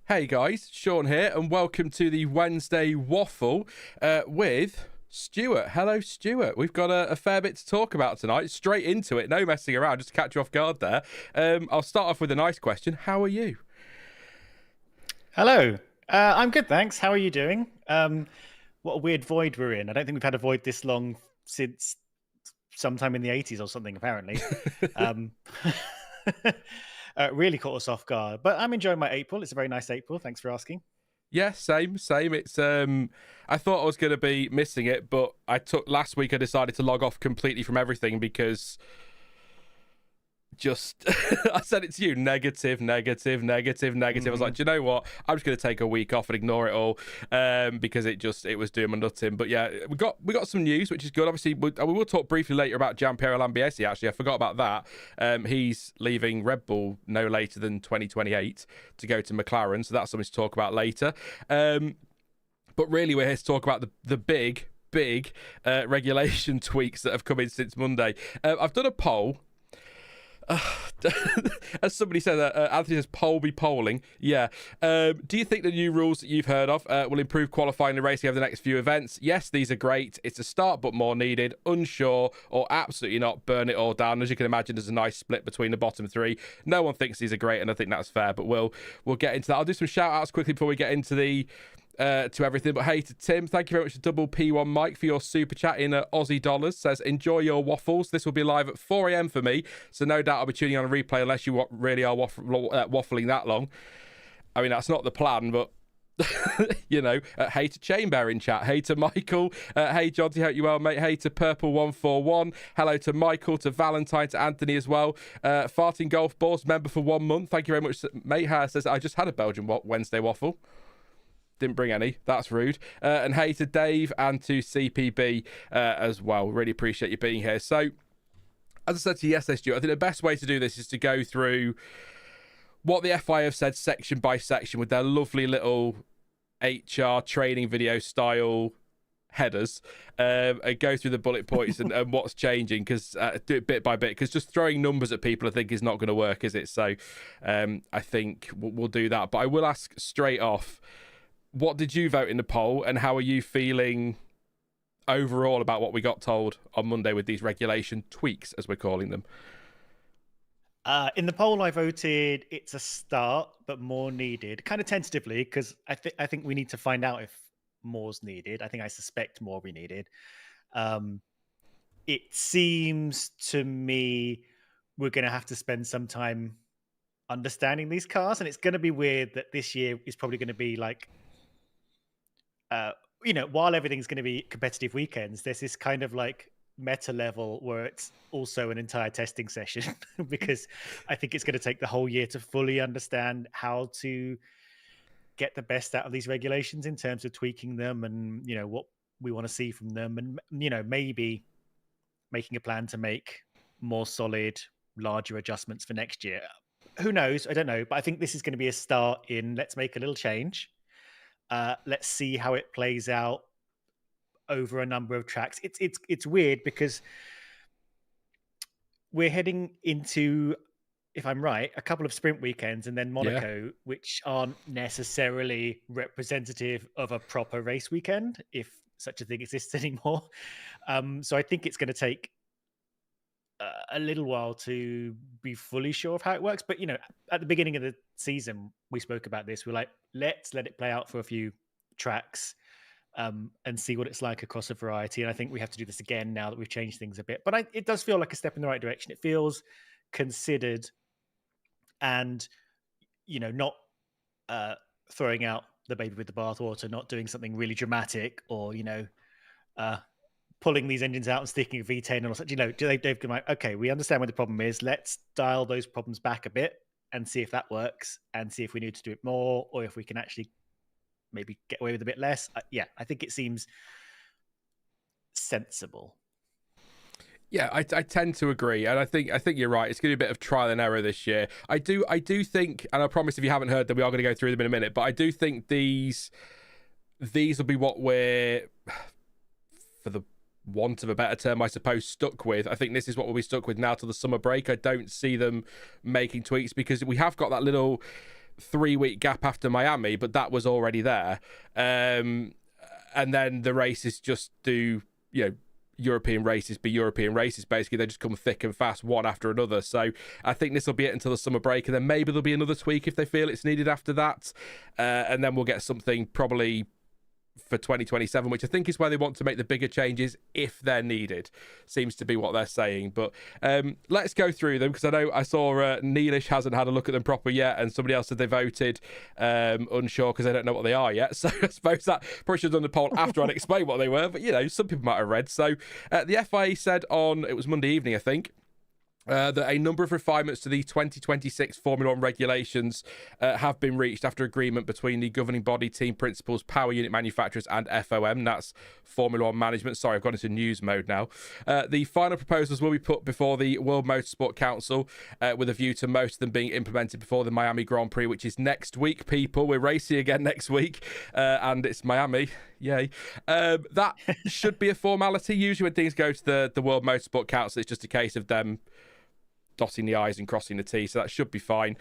Hey guys, Sean here, and welcome to the Wednesday Waffle with Stuart. Hello, Stuart. We've got a fair bit to talk about tonight. Straight into it, no messing around, just to catch you off guard there. I'll start off with a nice question. How are you? Hello. I'm good, thanks. How are you doing? What a weird void we're in. I don't think we've had a void this long since sometime in the 80s or something, apparently. Really caught us off guard. But I'm enjoying my April. It's a very nice April. Thanks for asking. Yeah, same. It's I thought I was going to be missing it, but last week I decided to log off completely from everything because just I said it to you, negative. I was like, do you know what, I'm just going to take a week off and ignore it all, because it was doing my nutting. But yeah, we got some news, which is good. Obviously we will talk briefly later about Gianpiero Lambiase. Actually, I forgot about that. He's leaving Red Bull no later than 2028 to go to McLaren, so that's something to talk about later. But really we're here to talk about the big regulation tweaks that have come in since Monday. I've done a poll. As somebody said, Anthony says poll be polling. Yeah. Do you think the new rules that you've heard of will improve qualifying and racing over the next few events? Yes, these are great. It's a start, but more needed. Unsure or absolutely not. Burn it all down. As you can imagine, there's a nice split between the bottom three. No one thinks these are great, and I think that's fair. But we'll get into that. I'll do some shout outs quickly before we get into to everything. But hey, to Tim, thank you very much to Double P1 Mike for your super chat in Aussie dollars. Says, enjoy your waffles. This will be live at 4 a.m. for me, so no doubt I'll be tuning on a replay unless you really are waffling that long. I mean, that's not the plan, but you know. Hey to Chamber in chat. Hey to Michael. Hey Jonty, hope you well, mate. Hey to Purple141. Hello to Michael, to Valentine, to Anthony as well. Farting Golf Balls member for 1 month. Thank you very much, mate. Says, I just had a Belgian Wednesday waffle. Didn't bring any. That's rude. And hey to Dave and to CPB as well. Really appreciate you being here. So, as I said to you yesterday, Stuart, I think the best way to do this is to go through what the FIA have said section by section with their lovely little HR training video style headers, and go through the bullet points and what's changing, because do it bit by bit, because just throwing numbers at people I think is not going to work, is it? So I think we'll do that. But I will ask straight off, what did you vote in the poll, and how are you feeling overall about what we got told on Monday with these regulation tweaks, as we're calling them? In the poll, I voted it's a start, but more needed, kind of tentatively, because I think we need to find out if more's needed. I suspect more will be needed. It seems to me we're going to have to spend some time understanding these cars, and it's going to be weird that this year is probably going to be like, while everything's going to be competitive weekends, there's this kind of like meta level where it's also an entire testing session because I think it's going to take the whole year to fully understand how to get the best out of these regulations in terms of tweaking them and, what we want to see from them, and, maybe making a plan to make more solid, larger adjustments for next year. Who knows? I don't know. But I think this is going to be a start in, let's make a little change. Let's see how it plays out over a number of tracks. It's weird because we're heading into, if I'm right, a couple of sprint weekends and then Monaco, which aren't necessarily representative of a proper race weekend, if such a thing exists anymore. So I think it's going to take a little while to be fully sure of how it works. But, at the beginning of the season, we spoke about this. We're like, let's let it play out for a few tracks and see what it's like across a variety. And I think we have to do this again now that we've changed things a bit. But it does feel like a step in the right direction. It feels considered and, not throwing out the baby with the bathwater, not doing something really dramatic or, pulling these engines out and sticking a V10 or something. They've been like, okay, we understand what the problem is. Let's dial those problems back a bit and see if that works and see if we need to do it more or if we can actually maybe get away with a bit less. I think it seems sensible. Yeah, I tend to agree, and I think you're right. It's going to be a bit of trial and error this year. I do think, and I promise if you haven't heard them, we are going to go through them in a minute. But I do think these will be what we're, for the want of a better term, I suppose, stuck with. I think this is what we'll be stuck with now till the summer break. I don't see them making tweaks because we have got that little 3-week gap after Miami, but that was already there. And then the races just do, European races be European races. Basically, they just come thick and fast, one after another. So I think this will be it until the summer break, and then maybe there'll be another tweak if they feel it's needed after that. And then we'll get something probably for 2027, which I think is where they want to make the bigger changes if they're needed. Seems to be what they're saying. But let's go through them, because I know I saw Neelish hasn't had a look at them proper yet, and somebody else said they voted unsure because they don't know what they are yet. So I suppose that probably should have done the poll after I'd explained what they were. But, some people might have read. So the FIA said it was Monday evening, I think, that a number of refinements to the 2026 Formula 1 regulations have been reached after agreement between the governing body, team principals, power unit manufacturers and FOM. That's Formula 1 management. Sorry, I've gone into news mode now. The final proposals will be put before the World Motorsport Council with a view to most of them being implemented before the Miami Grand Prix, which is next week, people. We're racing again next week, and it's Miami. Yay. That should be a formality. Usually when things go to the World Motorsport Council, it's just a case of them dotting the I's and crossing the T's, so that should be fine.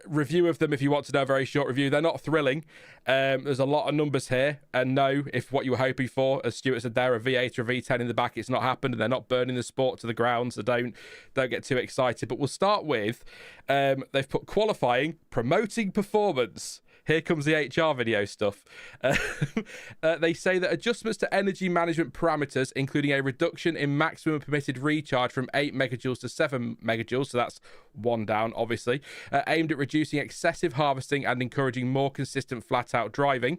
Review of them, if you want to know, a very short review. They're not thrilling. There's a lot of numbers here, and no, if what you were hoping for, as Stuart said there, a V8 or a V10 in the back, it's not happened, and they're not burning the sport to the ground, so don't get too excited. But we'll start with, they've put qualifying, promoting performance. Here comes the HR video stuff. They say that adjustments to energy management parameters, including a reduction in maximum permitted recharge from 8 megajoules to 7 megajoules, so that's one down, obviously, aimed at reducing excessive harvesting and encouraging more consistent flat-out driving.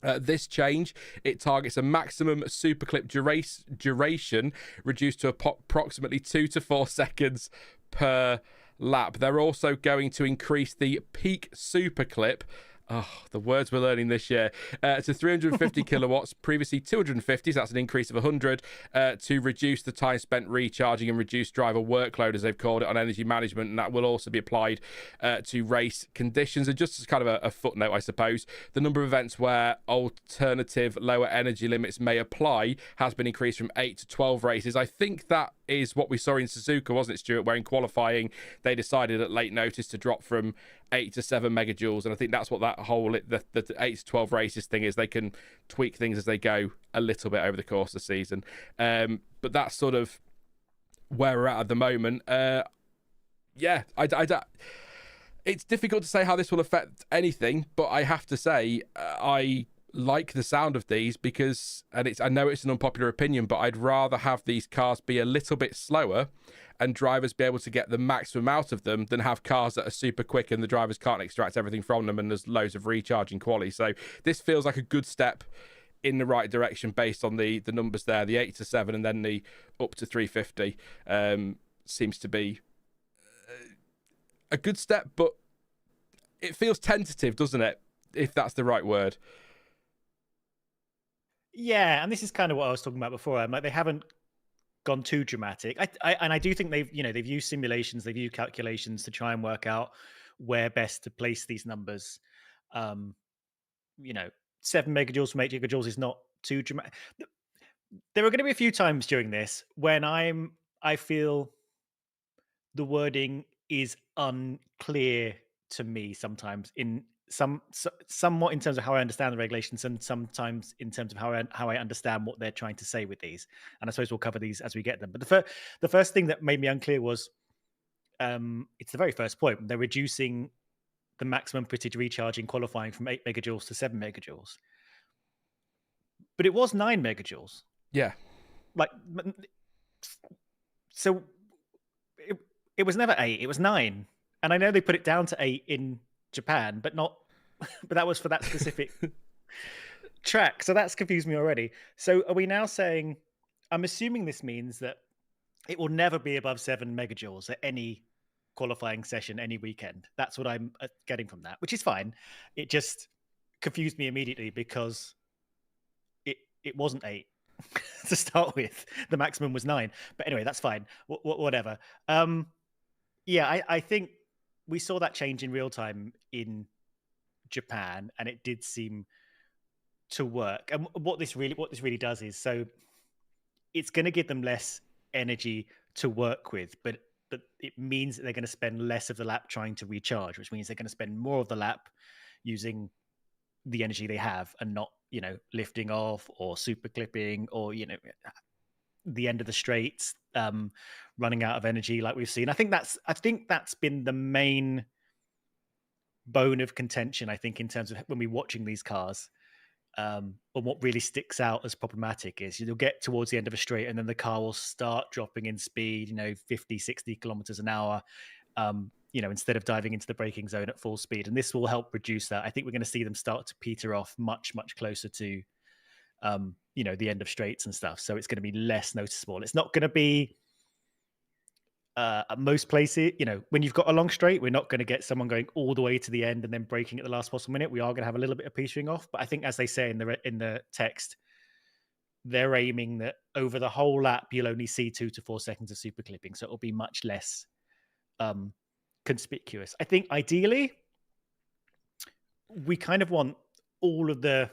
This change, it targets a maximum superclip duration reduced to approximately 2 to 4 seconds per lap. They're also going to increase the peak superclip, the words we're learning this year, to 350 kilowatts, previously 250, so that's an increase of 100, to reduce the time spent recharging and reduce driver workload, as they've called it, on energy management, and that will also be applied to race conditions. And just as kind of a footnote, I suppose, the number of events where alternative lower energy limits may apply has been increased from 8 to 12 races. I think that is what we saw in Suzuka, wasn't it, Stuart, where in qualifying they decided at late notice to drop from 8 to 7 megajoules, and I think that's what that whole the 8 to 12 races thing is. They can tweak things as they go a little bit over the course of the season, but that's sort of where we're at the moment. It's difficult to say how this will affect anything, but I have to say I like the sound of these because, and I know it's an unpopular opinion, but I'd rather have these cars be a little bit slower and drivers be able to get the maximum out of them than have cars that are super quick and the drivers can't extract everything from them and there's loads of recharging quality. So this feels like a good step in the right direction based on the numbers there, the 8 to 7 and then the up to 350 seems to be a good step, but it feels tentative, doesn't it? If that's the right word. Yeah, and this is kind of what I was talking about before. I'm like, they haven't gone too dramatic. I do think they've used simulations, they've used calculations to try and work out where best to place these numbers. 7 megajoules from 8 gigajoules is not too dramatic. There are going to be a few times during this when I feel the wording is unclear to me sometimes in somewhat in terms of how I understand the regulations and sometimes in terms of how I understand what they're trying to say with these. And I suppose we'll cover these as we get them. But the first thing that made me unclear was it's the very first point. They're reducing the maximum permitted recharge in qualifying from 8 megajoules to 7 megajoules. But it was 9 megajoules. Yeah. So it was never 8, it was 9. And I know they put it down to 8 in Japan, but that was for that specific track. So that's confused me already. So are we now saying, I'm assuming this means that it will never be above 7 megajoules at any qualifying session, any weekend. That's what I'm getting from that, which is fine. It just confused me immediately because it wasn't 8 to start with. The maximum was 9. But anyway, that's fine. Whatever. I think we saw that change in real time in Japan, and it did seem to work. And what this really does is, so it's going to give them less energy to work with, but but it means that they're going to spend less of the lap trying to recharge, which means they're going to spend more of the lap using the energy they have and not, lifting off or super clipping or, the end of the straights, running out of energy like we've seen. I think that's been the main bone of contention, I think, in terms of when we're watching these cars. And what really sticks out as problematic is you'll get towards the end of a straight and then the car will start dropping in speed, 50, 60 kilometers an hour, instead of diving into the braking zone at full speed. And this will help reduce that. I think we're going to see them start to peter off much, much closer to, the end of straights and stuff. So it's going to be less noticeable. It's not going to be at most places, when you've got a long straight, we're not going to get someone going all the way to the end and then braking at the last possible minute. We are going to have a little bit of petering off. But I think, as they say in the text, they're aiming that over the whole lap, you'll only see 2 to 4 seconds of super clipping. So it'll be much less conspicuous. I think ideally, we kind of want all of the,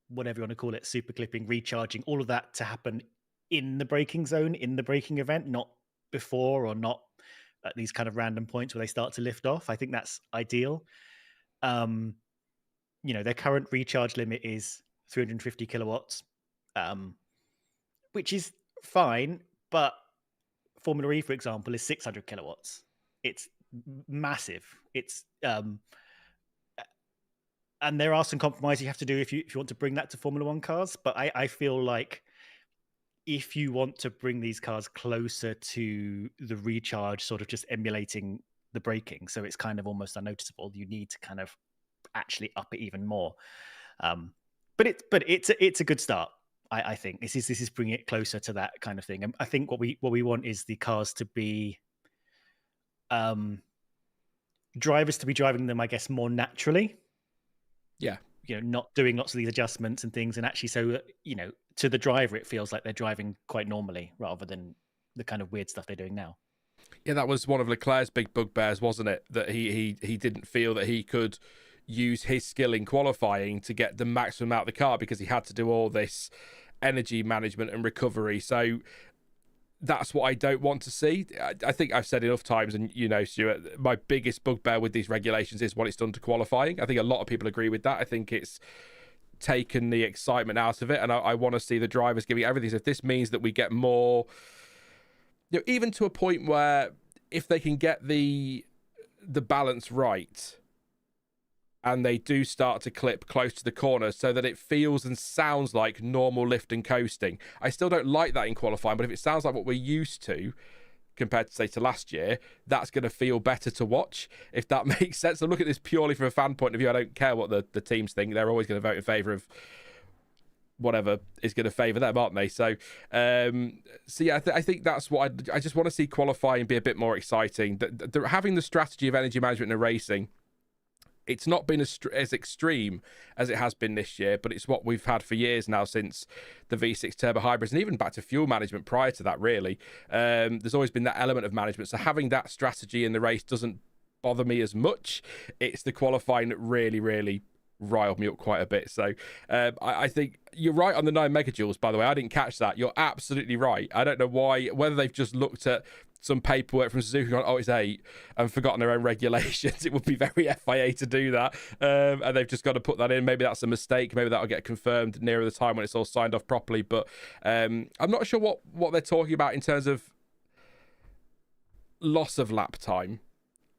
whatever you want to call it, super clipping, recharging, all of that to happen in the braking zone, in the braking event, not before or not at these kind of random points where they start to lift off. I think that's ideal. Their current recharge limit is 350 kilowatts, which is fine, but Formula E, for example, is 600 kilowatts. It's massive. It's and there are some compromises you have to do if you want to bring that to Formula One cars. But I feel like if you want to bring these cars closer to the recharge, sort of just emulating the braking, so it's kind of almost unnoticeable, you need to kind of actually up it even more. But it's a good start. I think this is bringing it closer to that kind of thing. And I think what we want is the cars to be drivers to be driving them, I guess, more naturally. Yeah. Not doing lots of these adjustments and things, and actually, so to the driver, it feels like they're driving quite normally rather than the kind of weird stuff they're doing now. Yeah, that was one of Leclerc's big bugbears, wasn't it? That he didn't feel that he could use his skill in qualifying to get the maximum out of the car because he had to do all this energy management and recovery. So that's what I don't want to see. I think I've said enough times, and Stuart, my biggest bugbear with these regulations is what it's done to qualifying. I think a lot of people agree with that. I think it's taken the excitement out of it, and I want to see the drivers giving everything. So if this means that we get more, even to a point where if they can get the balance right and they do start to clip close to the corner so that it feels and sounds like normal lift and coasting. I still don't like that in qualifying, but if it sounds like what we're used to compared to, say, to last year, that's going to feel better to watch, if that makes sense. So look at this purely from a fan point of view. I don't care what the teams think. They're always going to vote in favour of whatever is going to favour them, aren't they? So, yeah, I think that's what I just want to see qualifying be a bit more exciting. Having the strategy of energy management in racing, it's not been as extreme as it has been this year, but it's what we've had for years now since the V6 turbo hybrids, and even back to fuel management prior to that, really. There's always been that element of management. So having that strategy in the race doesn't bother me as much. It's the qualifying that really, really riled me up quite a bit. So I think you're right on the 9 megajoules, by the way. I didn't catch that. You're absolutely right. I don't know why, whether they've just looked at some paperwork from Suzuki on, it's 8, and forgotten their own regulations. It would be very FIA to do that, and they've just got to put that in. Maybe that's a mistake. Maybe that'll get confirmed nearer the time when it's all signed off properly. But I'm not sure what they're talking about in terms of loss of lap time.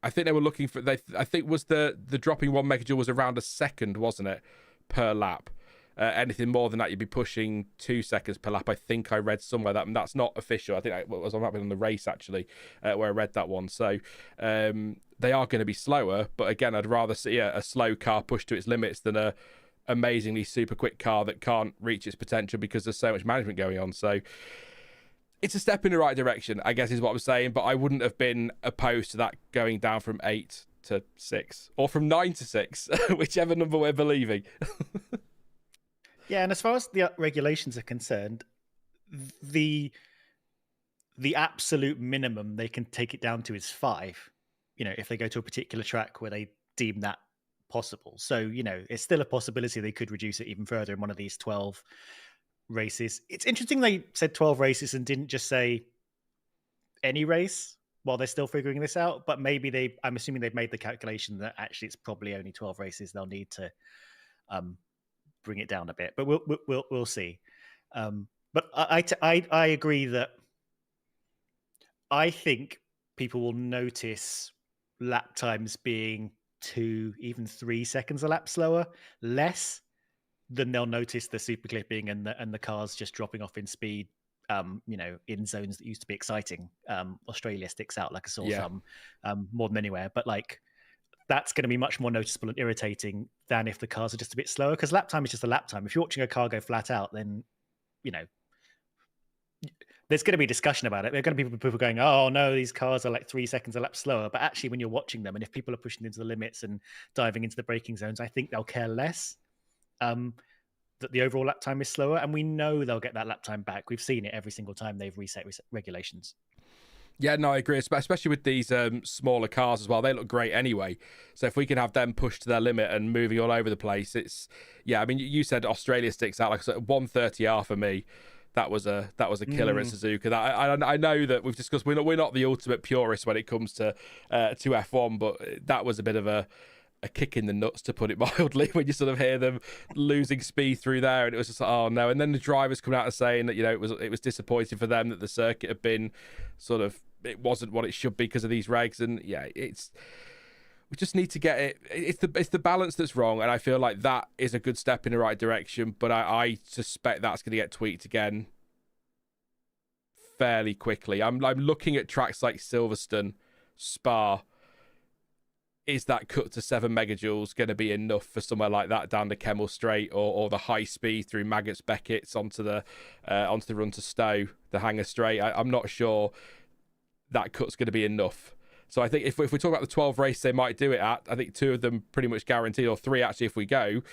I think they were looking for, I think was the dropping 1 megajoule was around a second, wasn't it, per lap? Anything more than that, you'd be pushing 2 seconds per lap. I think I read somewhere that, and that's not official. I think it was on the race, actually, where I read that one. So they are going to be slower, but again, I'd rather see a slow car push to its limits than a amazingly super quick car that can't reach its potential because there's so much management going on. So it's a step in the right direction, I guess, is what I'm saying, but I wouldn't have been opposed to that going down from 8 to 6, or from 9 to 6, whichever number we're believing. Yeah, and as far as the regulations are concerned, the absolute minimum they can take it down to is 5, if they go to a particular track where they deem that possible. So, it's still a possibility they could reduce it even further in one of these 12 races. It's interesting they said 12 races and didn't just say any race. while they're still figuring this out. But maybe I'm assuming they've made the calculation that actually it's probably only 12 races. They'll need to bring it down a bit, but we'll see. But I agree that I think people will notice lap times being 2, even 3 seconds a lap slower, less than they'll notice the super clipping and the cars just dropping off in speed. In zones that used to be exciting. Australia sticks out like a sore thumb more than anywhere. But like, that's going to be much more noticeable and irritating than if the cars are just a bit slower, because lap time is just a lap time. If you're watching a car go flat out, then, there's going to be discussion about it. There are going to be people going, oh no, these cars are like 3 seconds a lap slower. But actually, when you're watching them, and if people are pushing into the limits and diving into the braking zones, I think they'll care less that the overall lap time is slower. And we know they'll get that lap time back. We've seen it every single time they've reset regulations. Yeah, no, I agree, especially with these smaller cars as well. They look great anyway. So if we can have them pushed to their limit and moving all over the place, I mean, you said Australia sticks out. Like 130R for me. That was a killer in Suzuka. I know that we've discussed we're not the ultimate purists when it comes to F1, but that was a bit of a kick in the nuts, to put it mildly, when you sort of hear them losing speed through there, and it was just like, oh no. And then the drivers coming out and saying that it was disappointing for them that the circuit had been it wasn't what it should be because of these regs. And we just need to get it. It's the balance that's wrong, and I feel like that is a good step in the right direction. But I suspect that's going to get tweaked again fairly quickly. I'm looking at tracks like Silverstone, Spa. Is that cut to 7 megajoules going to be enough for somewhere like that down the Kemmel Straight, or the high speed through Maggots Beckett's onto the run to Stowe, the Hanger Straight? I'm not sure that cut's going to be enough. So I think if we talk about the 12 races they might do it at, I think 2 of them pretty much guaranteed, or 3 actually if we go,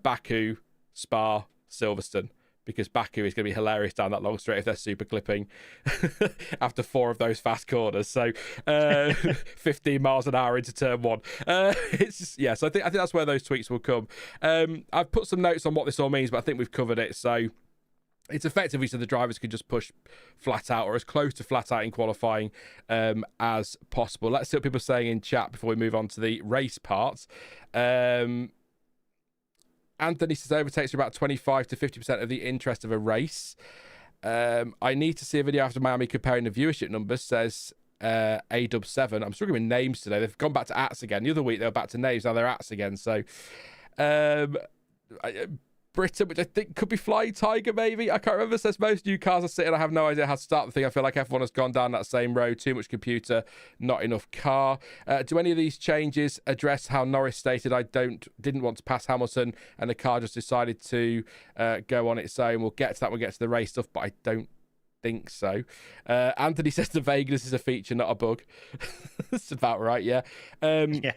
Baku, Spa, Silverstone. Because Baku is going to be hilarious down that long straight if they're super clipping after 4 of those fast corners. So 15 miles an hour into turn 1. It's just, so I think that's where those tweaks will come. I've put some notes on what this all means, but I think we've covered it. So it's effectively so the drivers can just push flat out, or as close to flat out in qualifying as possible. Let's see what people are saying in chat before we move on to the race parts. Anthony says overtakes are about 25 to 50% of the interest of a race. I need to see a video after Miami comparing the viewership numbers, says AW7. I'm struggling with names today. They've gone back to ats again. The other week they were back to names, now they're ats again. So Britain, which I think could be Flying Tiger, maybe. I can't remember. Says most new cars are sitting. I have no idea how to start the thing. I feel like F1 has gone down that same road. Too much computer, not enough car. Do any of these changes address how Norris stated, I didn't want to pass Hamilton, and the car just decided to go on its own? We'll get to that when we get to the race stuff, but I don't think so. Anthony says the vagueness is a feature, not a bug. That's about right, yeah. Yeah.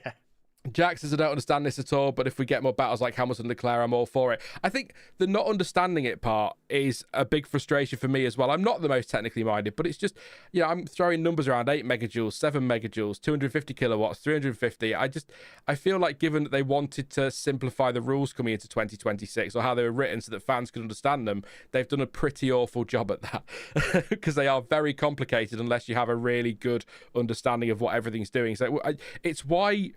Jack says, I don't understand this at all, but if we get more battles like Hamilton and Leclerc, I'm all for it. I think the not understanding it part is a big frustration for me as well. I'm not the most technically minded, but it's just, I'm throwing numbers around, 8 megajoules, 7 megajoules, 250 kilowatts, 350. I feel like, given that they wanted to simplify the rules coming into 2026, or how they were written so that fans could understand them, they've done a pretty awful job at that, because they are very complicated unless you have a really good understanding of what everything's doing. So it's why...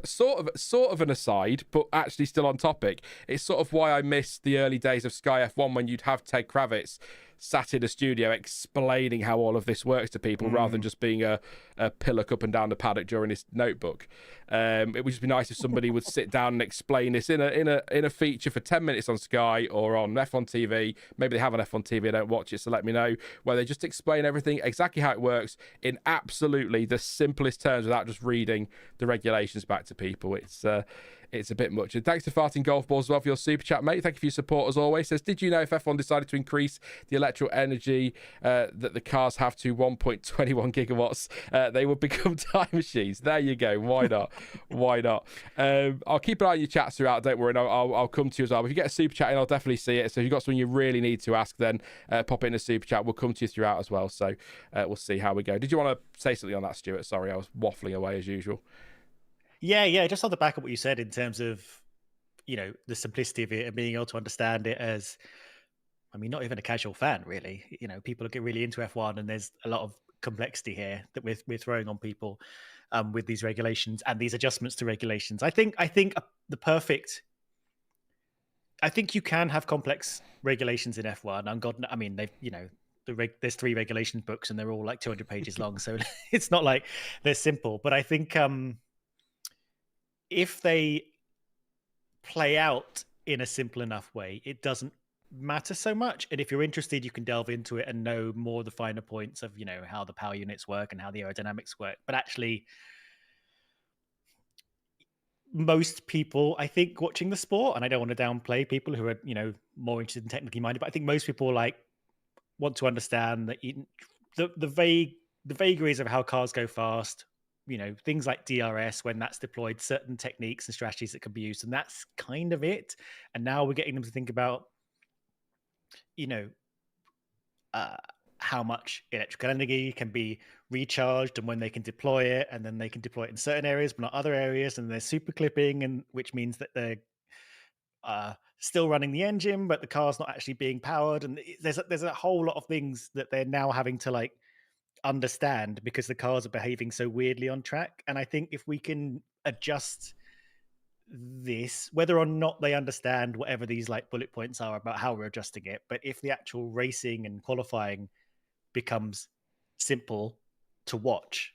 Sort of an aside, but actually still on topic. It's sort of why I miss the early days of Sky F1 when you'd have Ted Kravitz sat in a studio explaining how all of this works to people, rather than just being a pillock up and down the paddock during his notebook. It would just be nice if somebody would sit down and explain this in a feature for 10 minutes on Sky or on F1 TV. Maybe they have on F1 TV, I don't watch it, so let me know, where they just explain everything, exactly how it works, in absolutely the simplest terms, without just reading the regulations back to people. It's a bit much. And thanks to Farting Golf Balls as well for your super chat, mate. Thank you for your support as always. Says, did you know if F1 decided to increase the electrical energy that the cars have to 1.21 gigawatts, they would become time machines? There you go. Why not? Why not? I'll keep an eye on your chats throughout. Don't worry. I'll come to you as well. If you get a super chat in, I'll definitely see it. So if you've got something you really need to ask, then pop it in a super chat. We'll come to you throughout as well. So we'll see how we go. Did you want to say something on that, Stuart? Sorry, I was waffling away as usual. Yeah. Just on the back of what you said in terms of, the simplicity of it and being able to understand it as, not even a casual fan, really. People get really into F1, and there's a lot of complexity here that we're throwing on people with these regulations and these adjustments to regulations. I think you can have complex regulations in F1. And God, I mean, there's 3 regulation books and they're all like 200 pages long, so it's not like they're simple. But I think if they play out in a simple enough way, it doesn't matter so much. And if you're interested, you can delve into it and know more of the finer points of how the power units work and how the aerodynamics work. But actually, most people, I think, watching the sport, and I don't want to downplay people who are more interested in technically minded, but I think most people want to understand that the vagaries of how cars go fast, things like DRS, when that's deployed, certain techniques and strategies that can be used, and that's kind of it. And now we're getting them to think about how much electrical energy can be recharged and when they can deploy it, and then they can deploy it in certain areas but not other areas, and there's super clipping, and which means that they're still running the engine but the car's not actually being powered, and there's a whole lot of things that they're now having to understand because the cars are behaving so weirdly on track. And I think if we can adjust this, whether or not they understand whatever these bullet points are about how we're adjusting it, but if the actual racing and qualifying becomes simple to watch,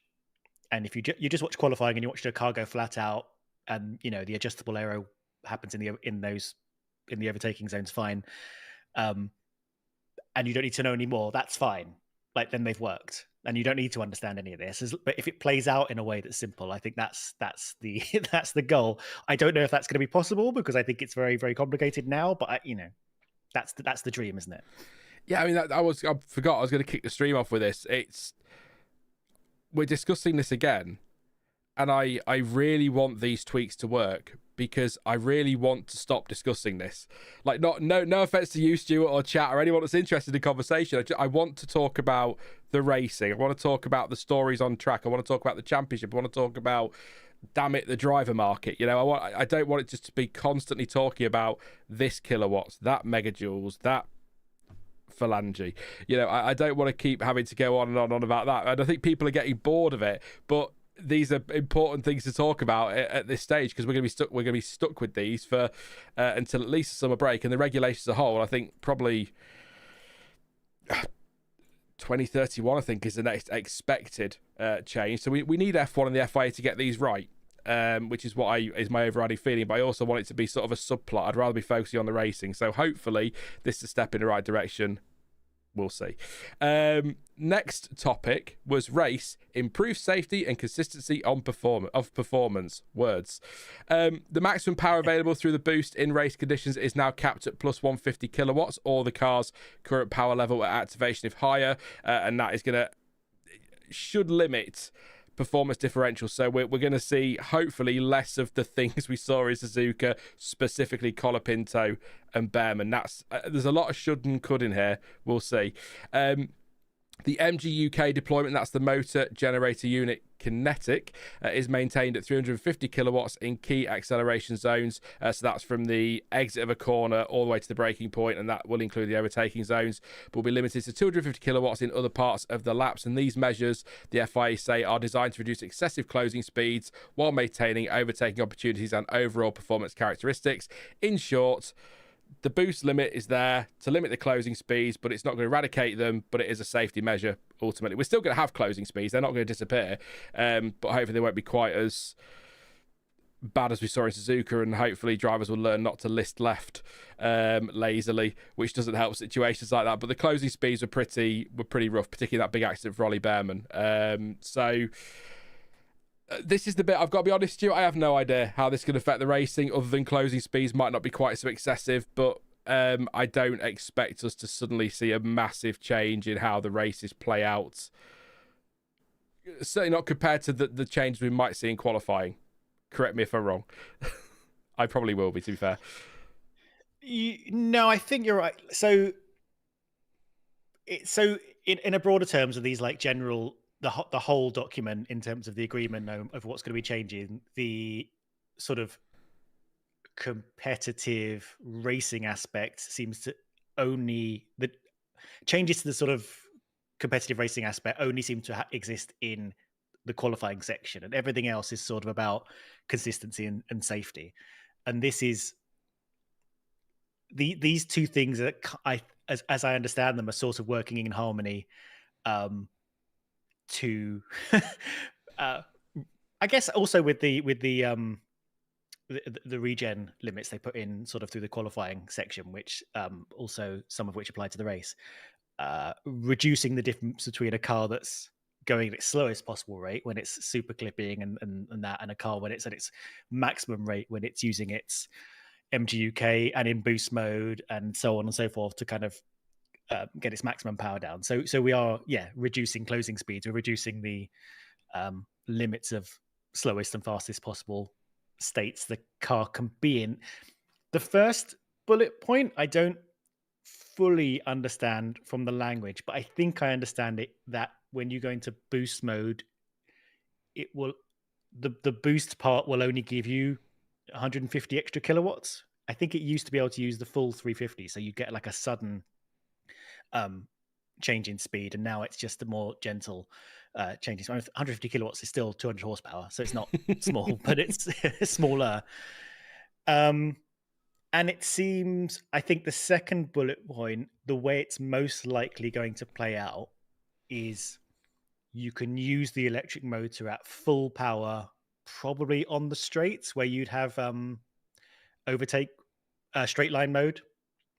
and if you just watch qualifying and you watch the car go flat out, and the adjustable aero happens in the overtaking zones, fine, and you don't need to know any more, that's fine. Then they've worked, and you don't need to understand any of this. But if it plays out in a way that's simple, I think that's the that's the goal. I don't know if that's going to be possible because I think it's very, very complicated now. But that's the dream, isn't it? Yeah, I mean, I forgot I was going to kick the stream off with this. We're discussing this again, and I really want these tweaks to work because I really want to stop discussing this. No offense to you, Stuart, or chat, or anyone that's interested in conversation. I want to talk about the racing. I want to talk about the stories on track. I want to talk about the championship. I want to talk about, damn it, the driver market. I don't want it just to be constantly talking about this kilowatts, that megajoules, that phalange. I don't want to keep having to go on and on about that. And I think people are getting bored of it, but these are important things to talk about at this stage because we're going to be stuck with these for until at least the summer break. And the regulations as a whole, I think probably 2031, I think, is the next expected change. So we need F1 and the FIA to get these right, which is is my overriding feeling. But I also want it to be sort of a subplot. I'd rather be focusing on the racing. So hopefully this is a step in the right direction. We'll see. Next topic was race, improve safety and consistency of performance. Words. The maximum power available through the boost in race conditions is now capped at plus 150 kilowatts, or the car's current power level at activation if higher, and that is should limit performance differential. So we're going to see hopefully less of the things we saw in Suzuka, specifically Colapinto and Bearman. There's a lot of should and could in here. We'll see. The MG UK deployment, that's the motor generator unit kinetic, is maintained at 350 kilowatts in key acceleration zones. So that's from the exit of a corner all the way to the braking point, and that will include the overtaking zones, but will be limited to 250 kilowatts in other parts of the laps. And these measures, the FIA say, are designed to reduce excessive closing speeds while maintaining overtaking opportunities and overall performance characteristics. In short, the boost limit is there to limit the closing speeds, but it's not going to eradicate them, but it is a safety measure, ultimately. We're still going to have closing speeds. They're not going to disappear, but hopefully they won't be quite as bad as we saw in Suzuka, and hopefully drivers will learn not to list left lazily, which doesn't help situations like that. But the closing speeds were pretty rough, particularly that big accident for Ollie Bearman. So this is the bit I've got to be honest, Stuart. I have no idea how this can affect the racing, other than closing speeds might not be quite so excessive, but I don't expect us to suddenly see a massive change in how the races play out. Certainly not compared to the changes we might see in qualifying. Correct me if I'm wrong. I probably will be, to be fair. No, I think you're right. So in a broader terms of these general, the whole document in terms of the agreement of what's going to be changing, the sort of competitive racing aspect seems to only the changes to the sort of competitive racing aspect only seem to exist in the qualifying section, and everything else is sort of about consistency and safety. And this is these two things that as I understand them, are sort of working in harmony to I guess also with the regen limits they put in sort of through the qualifying section, which also some of which apply to the race, reducing the difference between a car that's going at its slowest possible rate when it's super clipping and that, and a car when it's at its maximum rate when it's using its MGUK and in boost mode and so on and so forth to kind of get its maximum power down. So we are reducing closing speeds. We're reducing the limits of slowest and fastest possible states the car can be in. The first bullet point I don't fully understand from the language, but I think I understand it, that when you go into boost mode, it will the boost part will only give you 150 extra kilowatts. I think it used to be able to use the full 350, so you get like a sudden change in speed, and now it's just a more gentle changes. 150 kilowatts is still 200 horsepower, so it's not small, but it's smaller. And it seems, I think the second bullet point, the way it's most likely going to play out is you can use the electric motor at full power, probably on the straights where you'd have overtake straight line mode.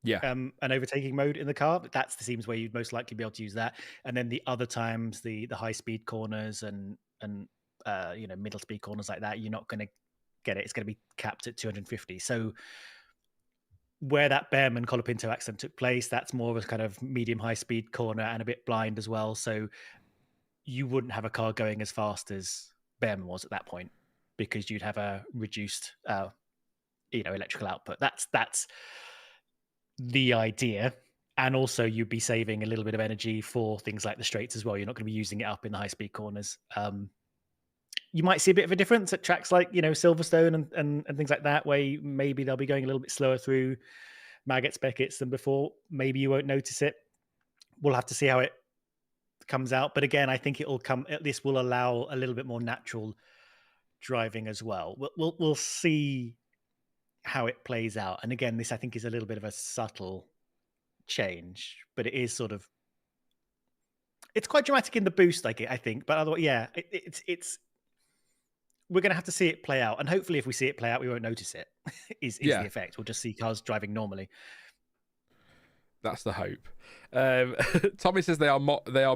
An overtaking mode in the car, but that seems where you'd most likely be able to use that. And then the other times, the high speed corners and middle speed corners like that, you're not going to get it. It's going to be capped at 250. So where that Bearman Colapinto accident took place, that's more of a kind of medium high speed corner and a bit blind as well. So you wouldn't have a car going as fast as Bearman was at that point because you'd have a reduced electrical output. That's the idea. And also you'd be saving a little bit of energy for things like the straights as well. You're not going to be using it up in the high speed corners. You might see a bit of a difference at tracks like Silverstone and things like that, where maybe they'll be going a little bit slower through Maggots Beckett's than before. Maybe you won't notice it. We'll have to see how it comes out, but again, I think this will allow a little bit more natural driving as well. We'll see how it plays out. And again, this I think is a little bit of a subtle change, but it is sort of, it's quite dramatic in the boost, I think. But otherwise, it's we're going to have to see it play out, and hopefully, if we see it play out, we won't notice it. is the effect? We'll just see cars driving normally. That's the hope. Tommy says they are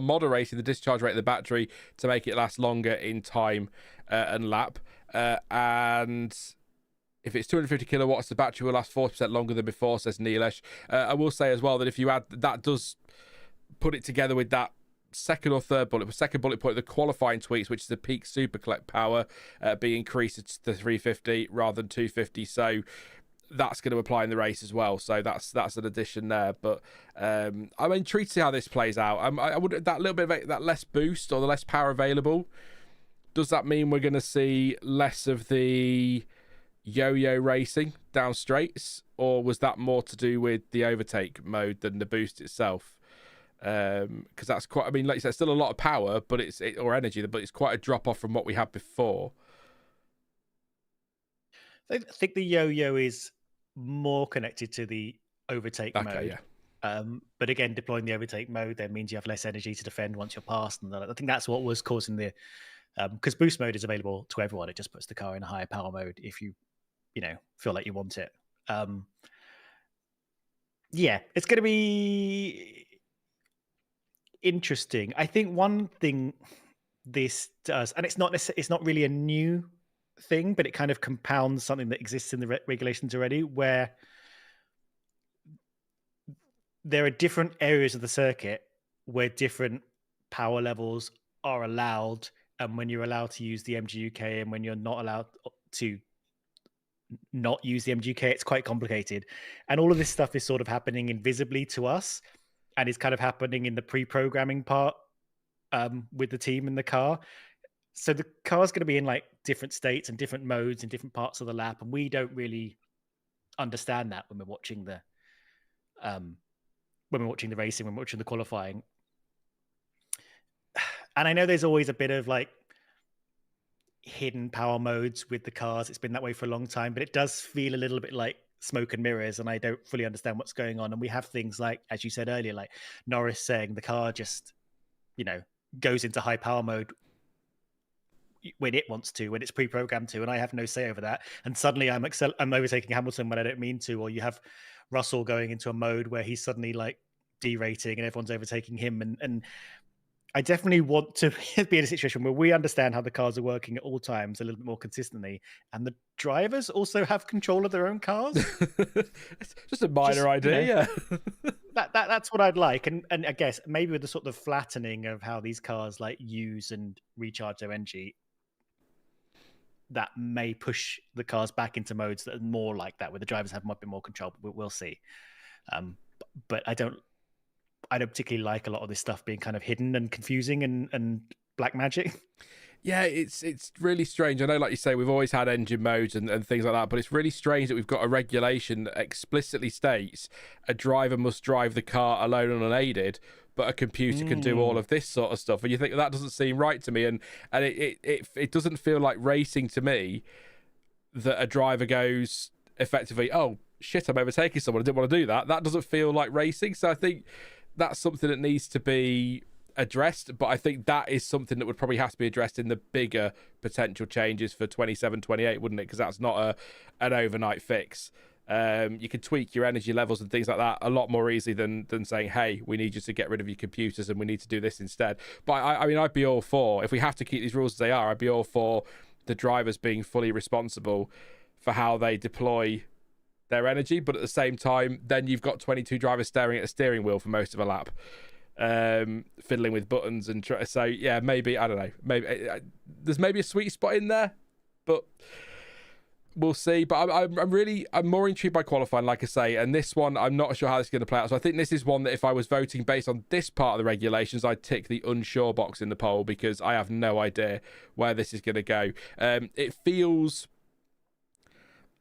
moderating the discharge rate of the battery to make it last longer in time and lap, and if it's 250 kilowatts, the battery will last 40% longer than before, says Nilesh. I will say as well that if you add, that does put it together with that second bullet point, the qualifying tweaks, which is the peak super collect power being increased to 350 rather than 250. So that's going to apply in the race as well. So that's an addition there. But I'm intrigued to see how this plays out. I would, that little bit of that less boost or the less power available, does that mean we're going to see less of the yo-yo racing down straights, or was that more to do with the overtake mode than the boost itself? Because that's quite, like you said, still a lot of power, but or energy, but it's quite a drop off from what we had before. I think the yo-yo is more connected to the overtake mode. Yeah. But again, deploying the overtake mode then means you have less energy to defend once you're passed, and I think that's what was causing the because boost mode is available to everyone. It just puts the car in a higher power mode if you feel like you want it. It's going to be interesting. I think one thing this does, and it's not really a new thing, but it kind of compounds something that exists in the regulations already, where there are different areas of the circuit where different power levels are allowed, and when you're allowed to use the MGUK and when you're not allowed to not use the MGK, it's quite complicated. And all of this stuff is sort of happening invisibly to us and is kind of happening in the pre-programming part with the team in the car. So the car's going to be in like different states and different modes in different parts of the lap, and we don't really understand that when we're watching the racing, when we're watching the qualifying. And I know there's always a bit of like hidden power modes with the cars. It's been that way for a long time, but it does feel a little bit like smoke and mirrors, and I don't fully understand what's going on. And we have things like, as you said earlier, like Norris saying the car just, goes into high power mode when it wants to, when it's pre-programmed to, and I have no say over that. And suddenly I'm overtaking Hamilton when I don't mean to, or you have Russell going into a mode where he's suddenly like derating and everyone's overtaking him. And I definitely want to be in a situation where we understand how the cars are working at all times a little bit more consistently, and the drivers also have control of their own cars. It's just a minor idea, yeah. That's what I'd like, and I guess maybe with the sort of flattening of how these cars like use and recharge their energy, that may push the cars back into modes that are more like that, where the drivers have a bit more control. We'll see. But I don't particularly like a lot of this stuff being kind of hidden and confusing and black magic. Yeah, it's really strange. I know, like you say, we've always had engine modes and things like that, but it's really strange that we've got a regulation that explicitly states a driver must drive the car alone and unaided, but a computer can do all of this sort of stuff. And you think that doesn't seem right to me, and it doesn't feel like racing to me, that a driver goes effectively, oh shit, I'm overtaking someone, I didn't want to do that. That doesn't feel like racing. So I think that's something that needs to be addressed, but I think that is something that would probably have to be addressed in the bigger potential changes for 27, 28, wouldn't it? Because that's not an overnight fix. You can tweak your energy levels and things like that a lot more easily than saying, hey, we need you to get rid of your computers and we need to do this instead. But I mean, I'd be all for, if we have to keep these rules as they are, I'd be all for the drivers being fully responsible for how they deploy their energy. But at the same time, then you've got 22 drivers staring at a steering wheel for most of a lap, fiddling with buttons and so yeah, maybe, I don't know, maybe there's maybe a sweet spot in there, but we'll see. But I'm more intrigued by qualifying, like I say, and this one I'm not sure how this is going to play out. So I think this is one that if I was voting based on this part of the regulations, I'd tick the unsure box in the poll, because I have no idea where this is going to go. It feels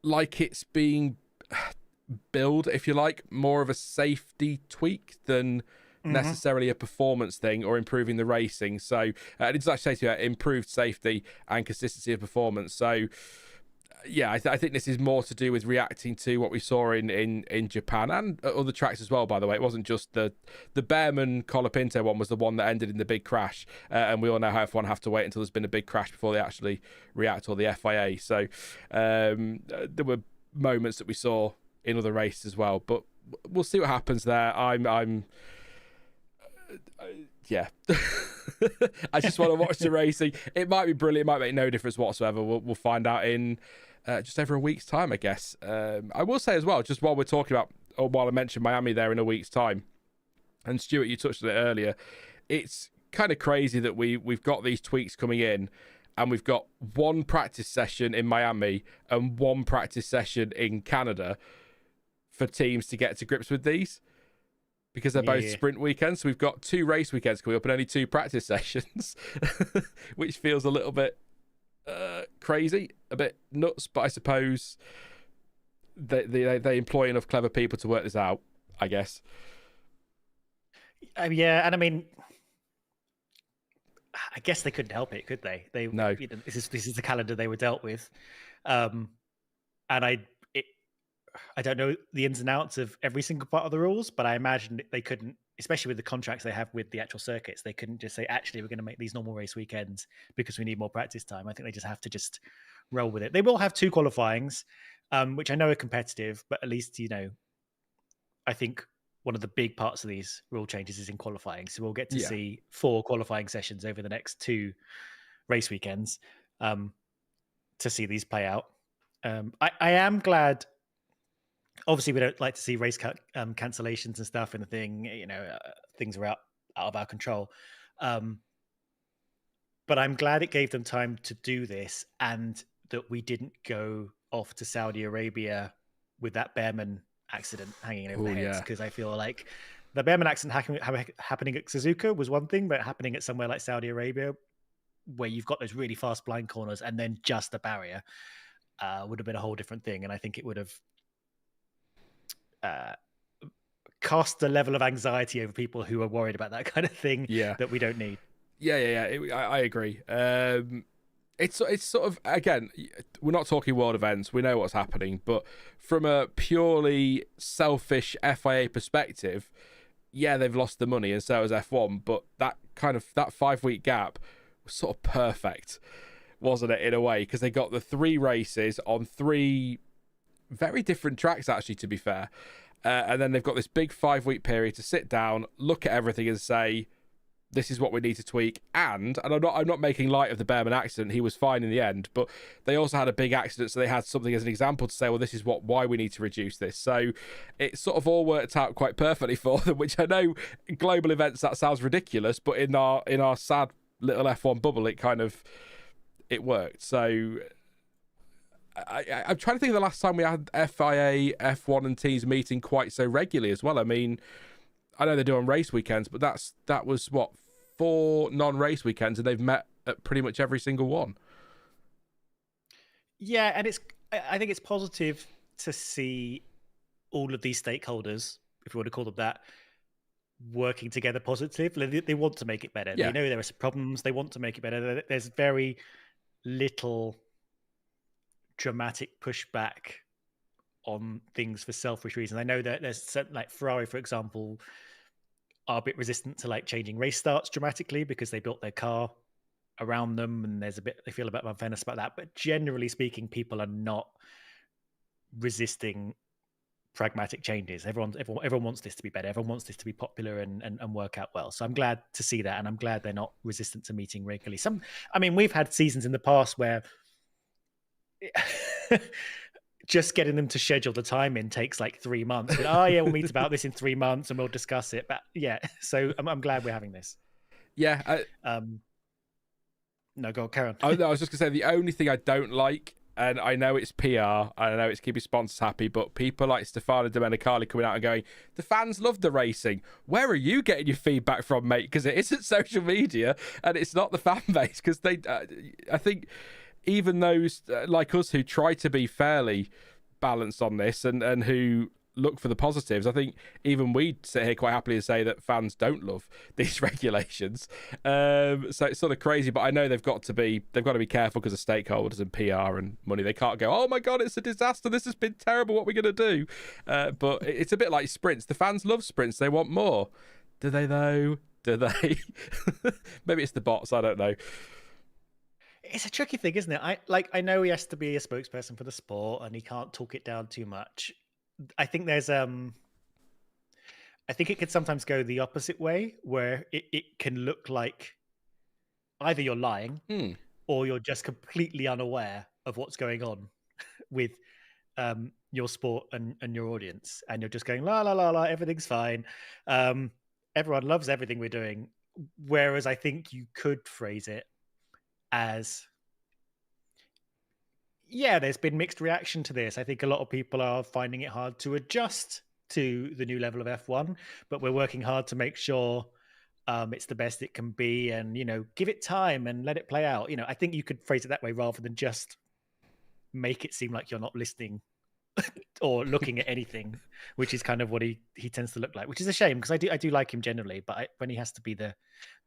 like it's being billed, if you like, more of a safety tweak than necessarily a performance thing or improving the racing. So it does actually say to you improved safety and consistency of performance. So yeah, I think this is more to do with reacting to what we saw in Japan and other tracks as well, by the way. It wasn't just the Bearman Colapinto one was the one that ended in the big crash, and we all know how F1 have to wait until there's been a big crash before they actually react, or the FIA. So there were moments that we saw in other races as well, but we'll see what happens there. I'm yeah. I just want to watch the racing. It might be brilliant. It might make no difference whatsoever. We'll find out in just over a week's time, I guess. I will say as well, just while we're talking about, or while I mentioned Miami there in a week's time, and Stuart, you touched on it earlier, it's kind of crazy that we've got these tweaks coming in, and we've got one practice session in Miami and one practice session in Canada for teams to get to grips with these, because they're both sprint weekends. So we've got 2 race weekends coming up and only 2 practice sessions, which feels a little bit crazy, a bit nuts. But I suppose they employ enough clever people to work this out, I guess. Yeah, and I mean, I guess they couldn't help it, could they? No. This is the calendar they were dealt with, and I don't know the ins and outs of every single part of the rules, but I imagine they couldn't, especially with the contracts they have with the actual circuits, they couldn't just say, actually, we're going to make these normal race weekends because we need more practice time. I think they just have to just roll with it. They will have 2 qualifyings, which I know are competitive, but at least, I think one of the big parts of these rule changes is in qualifying. So we'll get to see 4 qualifying sessions over the next 2 race weekends to see these play out. I am glad. Obviously, we don't like to see race cancellations and stuff in the thing. Things are out of our control. But I'm glad it gave them time to do this, and that we didn't go off to Saudi Arabia with that Bearman accident hanging over their heads. Because I feel like the Bearman accident happening at Suzuka was one thing, but happening at somewhere like Saudi Arabia, where you've got those really fast blind corners and then just a barrier, would have been a whole different thing. And I think it would have cast a level of anxiety over people who are worried about that kind of thing that we don't need. I agree. It's sort of, again, we're not talking world events. We know what's happening, but from a purely selfish FIA perspective, yeah, they've lost the money, and so has F1. But that 5-week gap was sort of perfect, wasn't it, in a way? Because they got the 3 races on 3 very different tracks, actually, to be fair. And then they've got this big 5-week period to sit down, look at everything, and say, this is what we need to tweak. And I'm not making light of the Bearman accident. He was fine in the end, but they also had a big accident, so they had something as an example to say, well, this is why we need to reduce this. So it sort of all worked out quite perfectly for them, which I know in global events that sounds ridiculous, but in our sad little F1 bubble, it worked. So I'm trying to think of the last time we had FIA, F1 and teams meeting quite so regularly as well. I mean, I know they do on race weekends, but that was, 4 non-race weekends, and they've met at pretty much every single one. Yeah, and I think it's positive to see all of these stakeholders, if you want to call them that, working together positively. They want to make it better. Yeah. They know there are some problems. They want to make it better. There's very little dramatic pushback on things for selfish reasons. I know that there's certain, like Ferrari, for example, are a bit resistant to like changing race starts dramatically because they built their car around them, and they feel a bit unfairness about that. But generally speaking, people are not resisting pragmatic changes. Everyone wants this to be better. Everyone wants this to be popular and work out well. So I'm glad to see that, and I'm glad they're not resistant to meeting regularly. We've had seasons in the past where just getting them to schedule the time in takes like 3 months. We'll meet about this in 3 months and we'll discuss it. But yeah, so I'm glad we're having this. Yeah. No, go on, Karen. I was just going to say, the only thing I don't like, and I know it's PR, I know it's keeping sponsors happy, but people like Stefano Domenicali coming out and going, the fans love the racing. Where are you getting your feedback from, mate? Because it isn't social media and it's not the fan base. Because I think even those like us who try to be fairly balanced on this and who look for the positives, I think even we sit here quite happily and say that fans don't love these regulations. So it's sort of crazy, but I know they've got to be careful because of stakeholders and PR and money. They can't go, oh my God, it's a disaster. This has been terrible. What are we going to do? But it's a bit like sprints. The fans love sprints. They want more. Do they though? Do they? Maybe it's the bots. I don't know. It's a tricky thing, isn't it? I know he has to be a spokesperson for the sport and he can't talk it down too much. I think there's I think it could sometimes go the opposite way, where it can look like either you're lying or you're just completely unaware of what's going on with your sport and your audience, and you're just going la la la la, everything's fine. Everyone loves everything we're doing. Whereas I think you could phrase it as, yeah, there's been mixed reaction to this. I think a lot of people are finding it hard to adjust to the new level of F1, but we're working hard to make sure it's the best it can be, and, give it time and let it play out. I think you could phrase it that way rather than just make it seem like you're not listening or looking at anything, which is kind of what he tends to look like, which is a shame because I do like him generally, but when he has to be the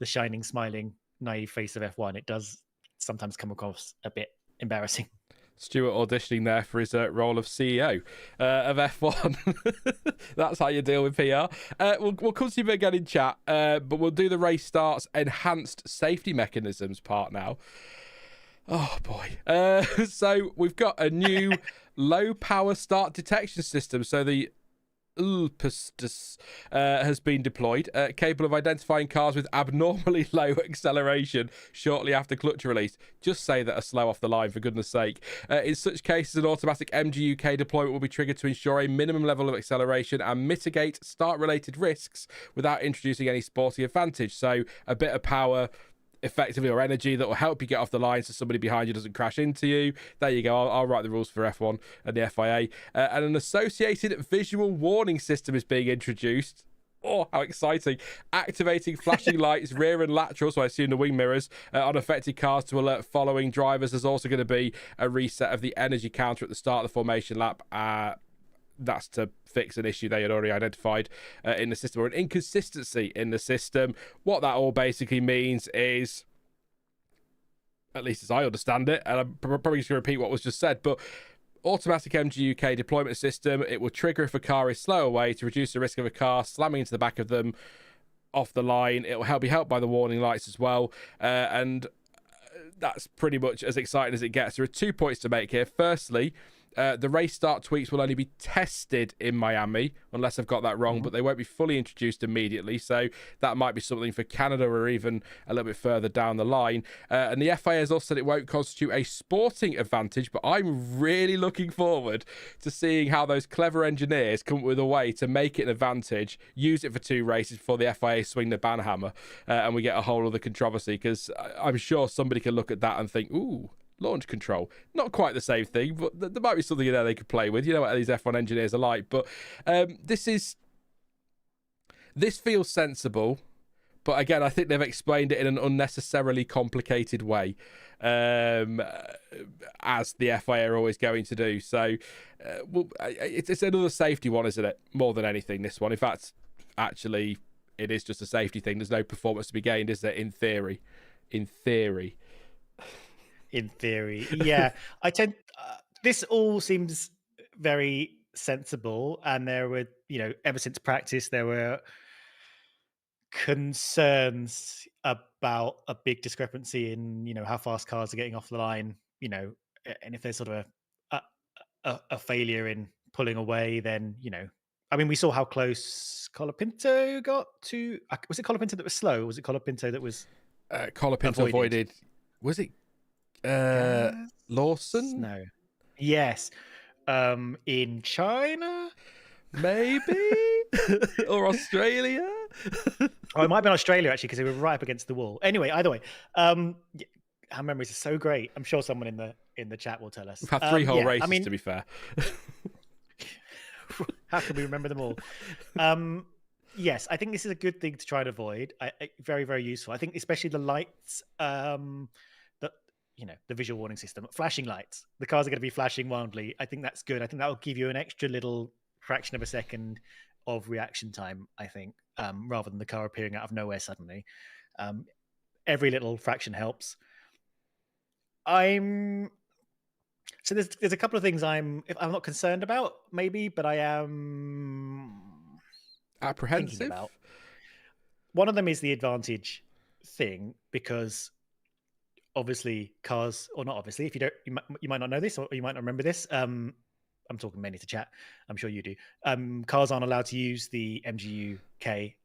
shining, smiling, naive face of F1, it does sometimes come across a bit embarrassing. Stuart auditioning there for his role of CEO of F1. That's how you deal with PR. We'll come to you again in chat, but we'll do the race starts enhanced safety mechanisms part now. Oh, boy. So we've got a new low power start detection system. So the Ulpustus has been deployed, capable of identifying cars with abnormally low acceleration shortly after clutch release. Just say that are slow off the line, for goodness sake. In such cases, an automatic MGUK deployment will be triggered to ensure a minimum level of acceleration and mitigate start-related risks without introducing any sporty advantage. So a bit of power, effectively, or energy that will help you get off the line so somebody behind you doesn't crash into you. There you go. I'll write the rules for F1 and the FIA. And an associated visual warning system is being introduced. Oh, how exciting. Activating flashing lights, rear and lateral, so I assume the wing mirrors, on affected cars to alert following drivers. There's also going to be a reset of the energy counter at the start of the formation lap. that's to fix an issue they had already identified in the system, or an inconsistency in the system. What that all basically means is, at least as I understand it, and I'm probably just going to repeat what was just said, but automatic MGUK deployment system, it will trigger if a car is slow away to reduce the risk of a car slamming into the back of them off the line. It will be helped by the warning lights as well, and that's pretty much as exciting as it gets. There are 2 points to make here. Firstly, the race start tweaks will only be tested in Miami, unless I've got that wrong, but they won't be fully introduced immediately. So that might be something for Canada or even a little bit further down the line. And the FIA has also said it won't constitute a sporting advantage, but I'm really looking forward to seeing how those clever engineers come up with a way to make it an advantage, use it for 2 races before the FIA swing the ban hammer and we get a whole other controversy, because I'm sure somebody can look at that and think, ooh, launch control, not quite the same thing, but there might be something in there they could play with. You know what these F1 engineers are like. But this feels sensible, but again, I think they've explained it in an unnecessarily complicated way, as the FIA are always going to do. So it's another safety one, isn't it, more than anything, this one? In fact, actually, it is just a safety thing. There's no performance to be gained, is there? In theory. In theory, yeah. I tend this all seems very sensible, and there were, ever since practice, there were concerns about a big discrepancy in how fast cars are getting off the line, and if there's sort of a failure in pulling away, then I mean, we saw how close Colapinto got to. Was it Colapinto that was slow? Or was it Colapinto that was Colapinto avoided? Was it Lawson? No. Yes. In China? Maybe? Or Australia? Oh, it might have been Australia, actually, because they were right up against the wall. Anyway, either way. Our memories are so great. I'm sure someone in the chat will tell us. We've had 3 whole races, to be fair. How can we remember them all? Yes, I think this is a good thing to try and avoid. Very, very useful. I think especially the lights, the visual warning system, flashing lights. The cars are going to be flashing wildly. I think that's good. I think that will give you an extra little fraction of a second of reaction time, I think, rather than the car appearing out of nowhere suddenly. Every little fraction helps. So there's a couple of things I'm not concerned about, maybe, but I am apprehensive about. One of them is the advantage thing, because obviously cars, or not obviously, if you don't, you might not know this, or you might not remember this. I'm talking mainly to chat. I'm sure you do. Cars aren't allowed to use the MGU-K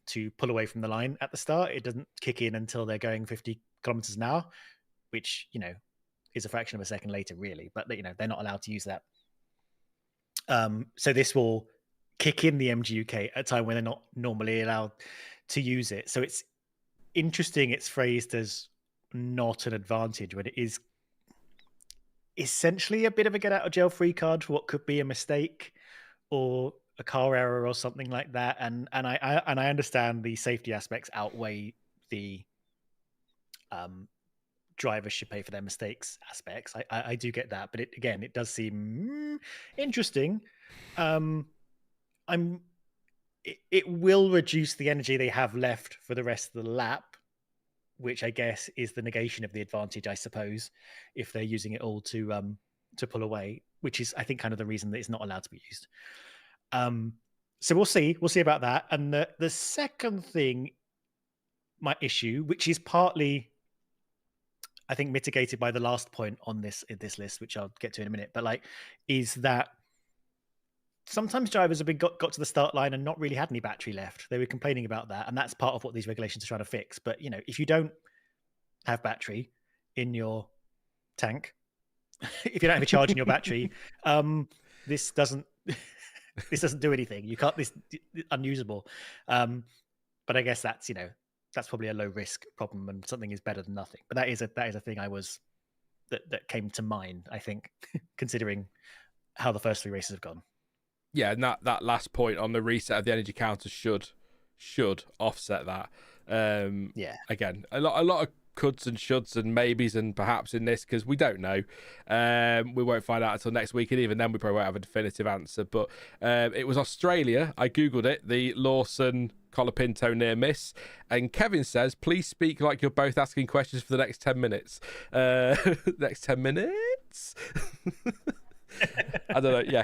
to pull away from the line at the start. It doesn't kick in until they're going 50 kilometers an hour, which is a fraction of a second later, really. But they're not allowed to use that. So this will kick in the MGU-K at a time when they're not normally allowed to use it. So it's interesting. It's phrased as not an advantage when it is essentially a bit of a get out of jail free card for what could be a mistake or a car error or something like that. And I understand the safety aspects outweigh the drivers should pay for their mistakes aspects. I do get that, but it does seem interesting. It will reduce the energy they have left for the rest of the lap, which I guess is the negation of the advantage, I suppose, if they're using it all to pull away, which is, I think, kind of the reason that it's not allowed to be used. So we'll see about that. And the second thing, my issue, which is partly, I think, mitigated by the last point on this list, which I'll get to in a minute, but is that sometimes drivers have got to the start line and not really had any battery left. They were complaining about that, and that's part of what these regulations are trying to fix. But if you don't have battery in your tank, if you don't have a charge in your battery, this doesn't do anything. You can't. This unusable. But I guess that's probably a low risk problem, and something is better than nothing. But that is a thing that came to mind, I think, considering how the first 3 races have gone. Yeah, and that last point on the reset of the energy counter should offset that. Yeah. Again, a lot of coulds and shoulds and maybes and perhaps in this, because we don't know. We won't find out until next week, and even then we probably won't have a definitive answer. But it was Australia. I googled it, the Lawson Colapinto near miss, and Kevin says, please speak like you're both asking questions for the next 10 minutes. Next 10 minutes? I don't know. Yeah,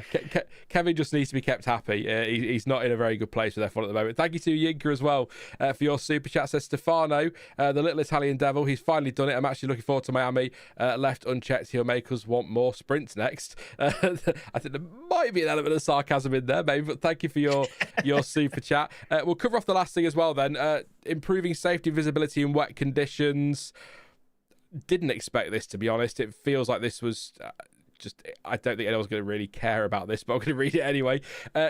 Kevin just needs to be kept happy. He's not in a very good place with F1 at the moment. Thank you to Yinka as well for your super chat. Says Stefano, the little Italian devil. He's finally done it. I'm actually looking forward to Miami. Left unchecked. He'll make us want more sprints next. I think there might be an element of sarcasm in there, maybe. But thank you for your super chat. We'll cover off the last thing as well then. Improving safety visibility in wet conditions. Didn't expect this, to be honest. It feels like this was... I don't think anyone's going to really care about this, but I'm going to read it anyway.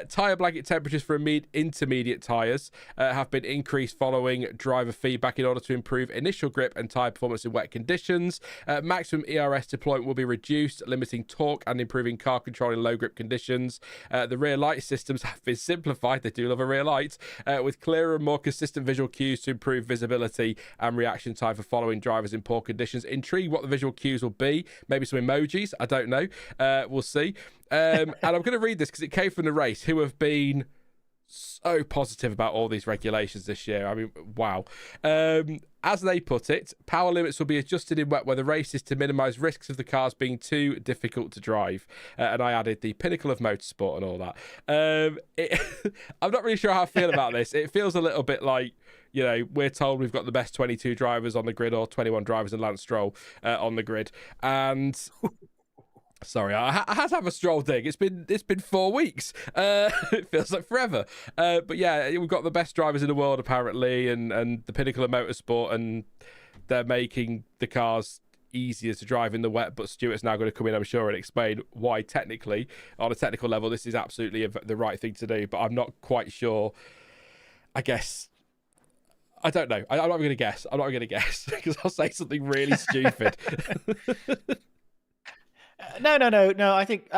Tyre blanket temperatures for intermediate tyres have been increased following driver feedback in order to improve initial grip and tyre performance in wet conditions. Maximum ERS deployment will be reduced, limiting torque and improving car control in low grip conditions. The rear light systems have been simplified. They do love a rear light, with clearer and more consistent visual cues to improve visibility and reaction time for following drivers in poor conditions. Intrigued what the visual cues will be. Maybe some emojis. I don't know. We'll see. And I'm going to read this because it came from the race, who have been so positive about all these regulations this year. I mean, wow. As they put it, power limits will be adjusted in wet weather races to minimise risks of the cars being too difficult to drive. And I added the pinnacle of motorsport and all that. I'm not really sure how I feel about this. It feels a little bit like, you know, we're told we've got the best 22 drivers on the grid, or 21 drivers and Lance Stroll on the grid. And... Sorry, I had to have a Stroll thing. It's been 4 weeks. It feels like forever. But yeah, we've got the best drivers in the world apparently, and the pinnacle of motorsport, and they're making the cars easier to drive in the wet. But Stuart's now going to come in, I'm sure, and explain why technically, on a technical level, this is absolutely the right thing to do. But I'm not quite sure. I guess. I don't know. I'm not going to guess. Because I'll say something really stupid. No. I think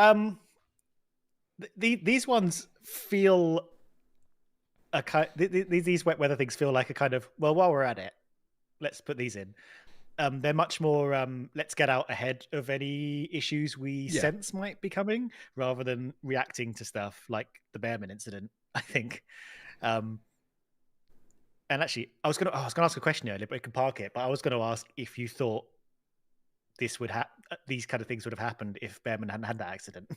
these ones feel these wet weather things feel like a kind of, well, while we're at it, let's put these in. They're much more let's get out ahead of any issues we sense might be coming, rather than reacting to stuff like the Bearman incident, I think. And actually, I was going to ask a question earlier, but we can park it. But I was going to ask if you thought these kind of things would have happened if Bearman hadn't had that accident,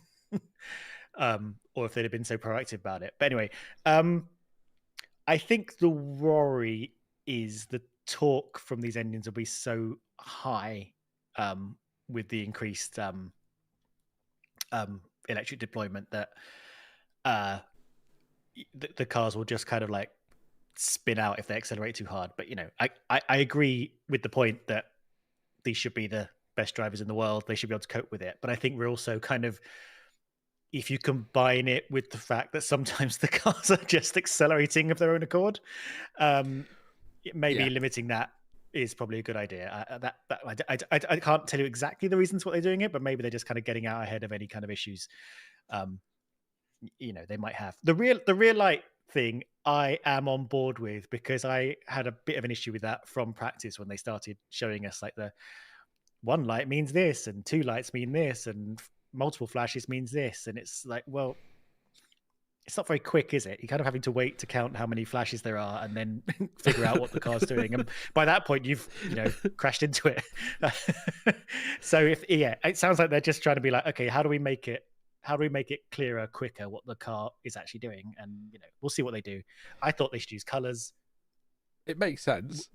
or if they'd have been so proactive about it. But anyway, I think the worry is the torque from these engines will be so high with the increased electric deployment that the cars will just kind of like spin out if they accelerate too hard. But, you know, I agree with the point that these should be the best drivers in the world. They should be able to cope with it. But I think we're also kind of, if you combine it with the fact that sometimes the cars are just accelerating of their own accord, maybe limiting that is probably a good idea. I can't tell you exactly the reasons what they're doing it, but maybe they're just kind of getting out ahead of any kind of issues they might have. The rear light thing I am on board with, because I had a bit of an issue with that from practice when they started showing us like the one light means this and two lights mean this and multiple flashes means this, and it's like, well, it's not very quick, is it? You're kind of having to wait to count how many flashes there are and then figure out what the car's doing, and by that point you've crashed into it. So it sounds like they're just trying to be like, okay, how do we make it clearer, quicker what the car is actually doing? And we'll see what they do. I thought they should use colors. It makes sense.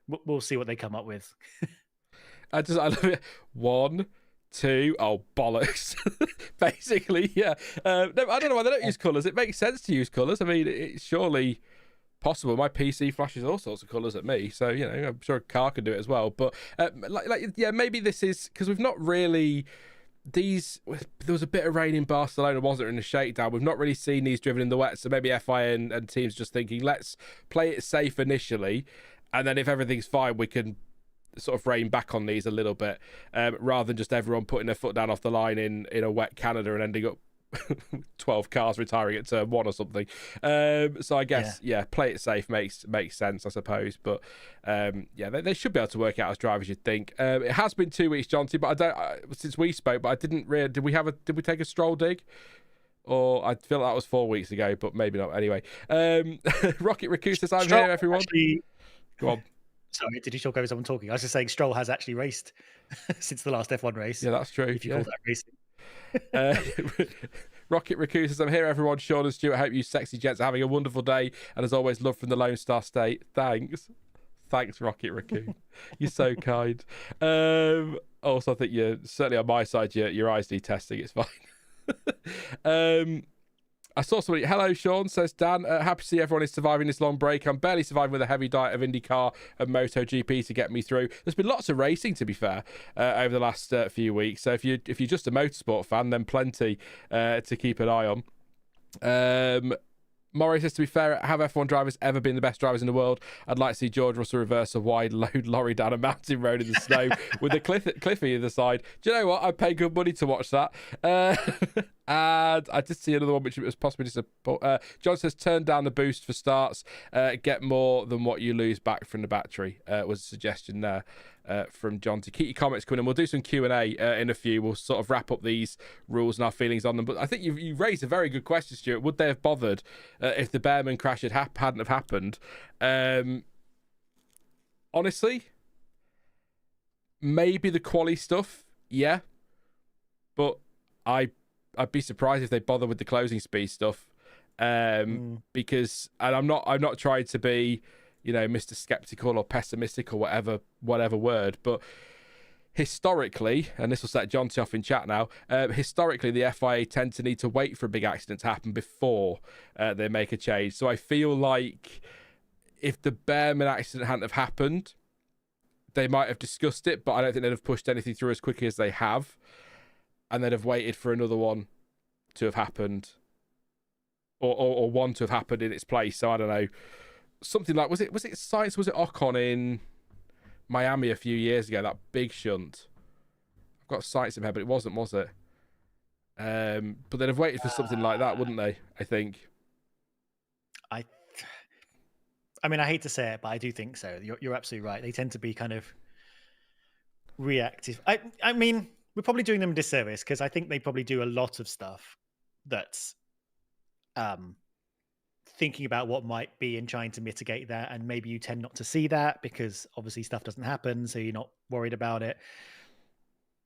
We'll see what they come up with. I love it. 1, 2, oh bollocks. Basically, yeah. No, I don't know why they don't use colours. It makes sense to use colours. I mean, it's surely possible. My PC flashes all sorts of colours at me, so I'm sure a car can do it as well. But maybe this is because we've not really. There was a bit of rain in Barcelona, wasn't there, in the shakedown? We've not really seen these driven in the wet, so maybe FIA and teams just thinking, let's play it safe initially, and then if everything's fine, we can sort of rein back on these a little bit, rather than just everyone putting their foot down off the line in a wet Canada and ending up 12 cars retiring at turn 1 or something. So I guess, play it safe makes sense, I suppose. But they should be able to work out as drivers, you'd think. It has been 2 weeks, Jonty, but since we spoke, but I didn't really. Did we take a Stroll dig? Or I feel like that was 4 weeks ago, but maybe not. Anyway, Rocket Raccoon says, I'm here, everyone. Go on. Sorry, did you talk over someone talking? I was just saying Stroll has actually raced since the last F1 race. Yeah, that's true. If you call that racing. Rocket Raccoon says, I'm here, everyone. Sean and Stuart, hope you sexy gents are having a wonderful day. And as always, love from the Lone Star State. Thanks, Rocket Raccoon. You're so kind. Also, I think you're certainly on my side. Your eyes need testing. It's fine. I saw somebody. Hello, Sean, says Dan. Happy to see everyone is surviving this long break. I'm barely surviving with a heavy diet of IndyCar and MotoGP to get me through. There's been lots of racing, to be fair, over the last few weeks. So if you're just a motorsport fan, then plenty to keep an eye on. Morris says, to be fair, have F1 drivers ever been the best drivers in the world? I'd like to see George Russell reverse a wide load lorry down a mountain road in the snow with a cliffy either side. Do you know what? I'd pay good money to watch that. And I did see another one which was possibly disappointing. John says, turn down the boost for starts. Get more than what you lose back from the battery, was a suggestion there. From John to keep your comments coming in. We'll do some Q&A in a few. We'll sort of wrap up these rules and our feelings on them. But I think you raised a very good question, Stuart. Would they have bothered if the Bearman crash hadn't have happened? Honestly, maybe the quali stuff, yeah. But I'd be surprised if they bother with the closing speed stuff. Because, and I'm not trying to be, Mr. Skeptical or pessimistic or whatever word, but historically, and this will set Jonty off in chat now, historically the FIA tend to need to wait for a big accident to happen before they make a change. So I feel like if the Bearman accident hadn't have happened, they might have discussed it, but I don't think they'd have pushed anything through as quickly as they have, and they'd have waited for another one to have happened, or one to have happened in its place. So I don't know. Something like, was it Sainz, was it Ocon in Miami a few years ago, that big shunt? I've got Sainz in my head, but it wasn't, was it? But they'd have waited for something like that, wouldn't they? I think. I mean, I hate to say it, but I do think so. You're absolutely right. They tend to be kind of reactive. I mean, we're probably doing them a disservice because I think they probably do a lot of stuff that's thinking about what might be and trying to mitigate that, and maybe you tend not to see that because obviously stuff doesn't happen, so you're not worried about it.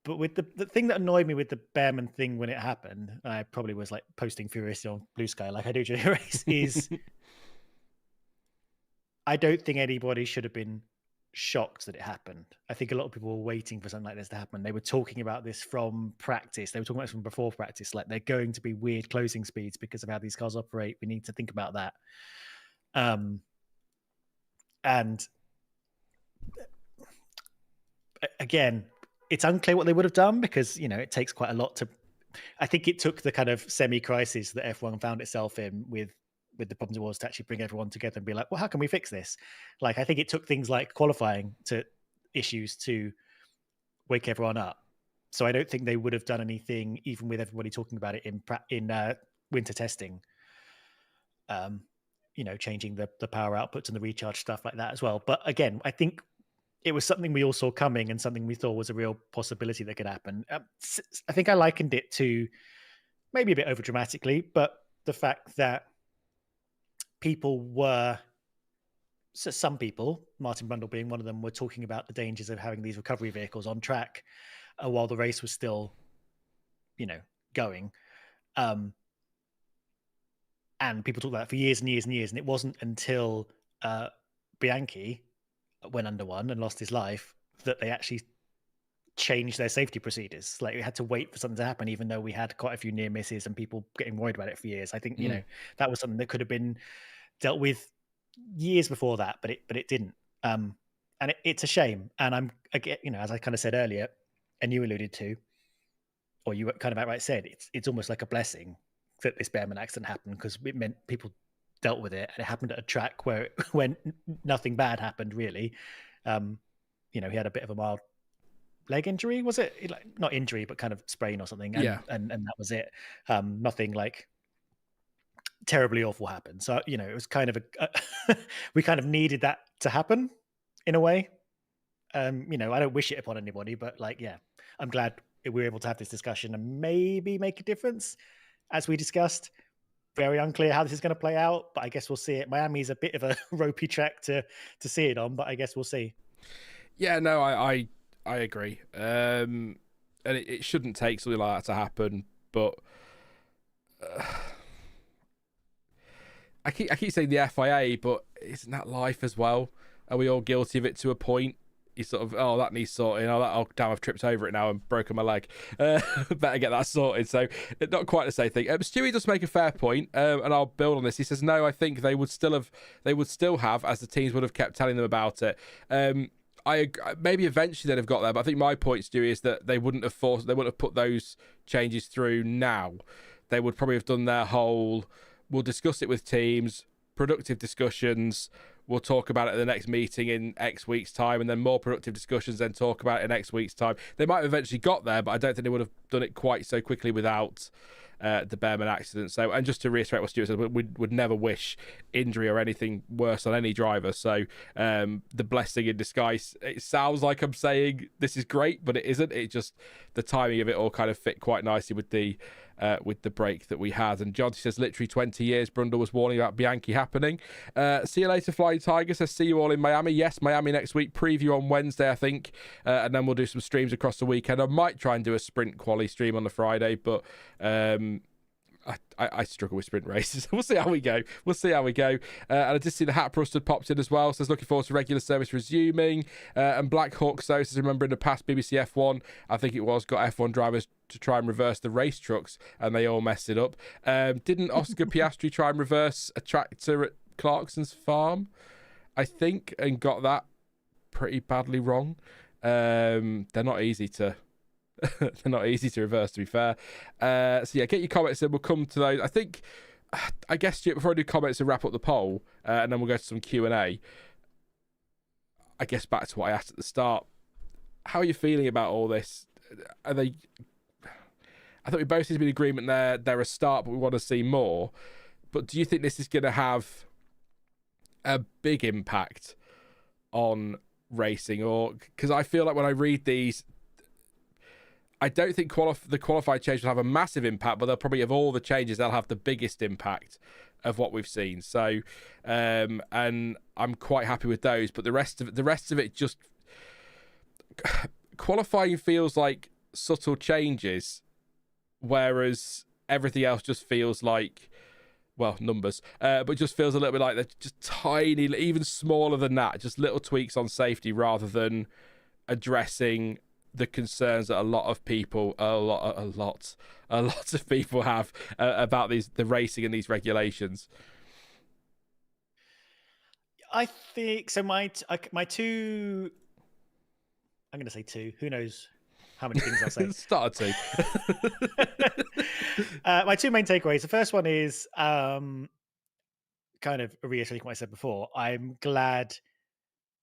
But with the thing that annoyed me with the Bearman thing when it happened, I probably was like posting furiously on Blue Sky like I do during the race, is I don't think anybody should have been shocked that it happened. I think a lot of people were waiting for something like this to happen. They were talking about this from practice. They were talking about this from before practice. Like, they're going to be weird closing speeds because of how these cars operate. We need to think about that. And again, it's unclear what they would have done because, it takes quite a lot to... I think it took the kind of semi-crisis that F1 found itself in with the problems it was to actually bring everyone together and be like, well, how can we fix this? Like, I think it took things like qualifying to issues to wake everyone up. So I don't think they would have done anything, even with everybody talking about it in winter testing, changing the power outputs and the recharge stuff like that as well. But again, I think it was something we all saw coming and something we thought was a real possibility that could happen. I think I likened it to maybe a bit over dramatically, but the fact that some people, Martin Brundle being one of them, were talking about the dangers of having these recovery vehicles on track while the race was still, going. And people talked about it for years and years and years. And it wasn't until Bianchi went under one and lost his life that they actually changed their safety procedures. Like, we had to wait for something to happen, even though we had quite a few near misses and people getting worried about it for years. I think, that was something that could have been dealt with years before that, but it didn't. And it's a shame. And as I kind of said earlier, and you alluded to, or you kind of outright said, it's almost like a blessing that this Bearman accident happened, because it meant people dealt with it, and it happened at a track when nothing bad happened really. He had a bit of a mild leg injury, was it? Like, not injury, but kind of sprain or something. And, and that was it. Nothing like terribly awful happened. So, it was kind of we kind of needed that to happen in a way. I don't wish it upon anybody, but I'm glad we were able to have this discussion and maybe make a difference. As we discussed, very unclear how this is going to play out, but I guess we'll see it. Miami's a bit of a ropey track to see it on, but I guess we'll see. Yeah, no, I agree. And it shouldn't take something like that to happen, but I keep saying the FIA, but isn't that life as well? Are we all guilty of it to a point? You sort of, that needs sorting. Damn, I've tripped over it now and broken my leg. Better get that sorted. So, not quite the same thing. Stuart does make a fair point, and I'll build on this. He says, no, I think they would still have, as the teams would have kept telling them about it. Maybe eventually they'd have got there, but I think my point, Stewie, is that they wouldn't have put those changes through now. They would probably have done their whole, we'll discuss it with teams, productive discussions, we'll talk about it at the next meeting in X weeks' time, and then more productive discussions, then talk about it in X weeks' time. They might have eventually got there, but I don't think they would have done it quite so quickly without the Bearman accident. So, and just to reiterate what Stuart said, we would never wish injury or anything worse on any driver. So, the blessing in disguise, it sounds like I'm saying this is great, but it isn't. It just, the timing of it all kind of fit quite nicely with the break that we had. And John says, literally 20 years, Brundle was warning about Bianchi happening. See you later, Flying Tiger says, see you all in Miami. Yes, Miami next week. Preview on Wednesday, I think. And then we'll do some streams across the weekend. I might try and do a sprint quali stream on the Friday, but I struggle with sprint races. We'll see how we go. And I did see the Hat Rust had popped in as well. Says looking forward to regular service resuming. And Black Hawk says, remember in the past BBC F1, I think it was, got F1 drivers to try and reverse the race trucks, and they all messed it up. Didn't Oscar Piastri try and reverse a tractor at Clarkson's farm, I think, and got that pretty badly wrong? They're not easy to reverse, to be fair. So yeah, get your comments in. We'll come to those. I guess, Stuart, before I do comments and wrap up the poll, and then we'll go to some Q&A, I guess back to what I asked at the start. How are you feeling about all this? I thought we both seem to be in agreement they're a start, but we want to see more. But do you think this is going to have a big impact on racing? Or because I feel like when I read these, I don't think the qualified change will have a massive impact, but they'll probably, of all the changes, they'll have the biggest impact of what we've seen. So, and I'm quite happy with those. But the rest of it just qualifying feels like subtle changes, whereas everything else just feels like, well, numbers, but just feels a little bit like they're just tiny, even smaller than that, just little tweaks on safety rather than addressing the concerns that a lot of people have about the racing and these regulations. I think so. My two, I'm going to say two. Who knows how many things I'll say? Start at two. My two main takeaways. The first one is kind of reiterating what I said before. I'm glad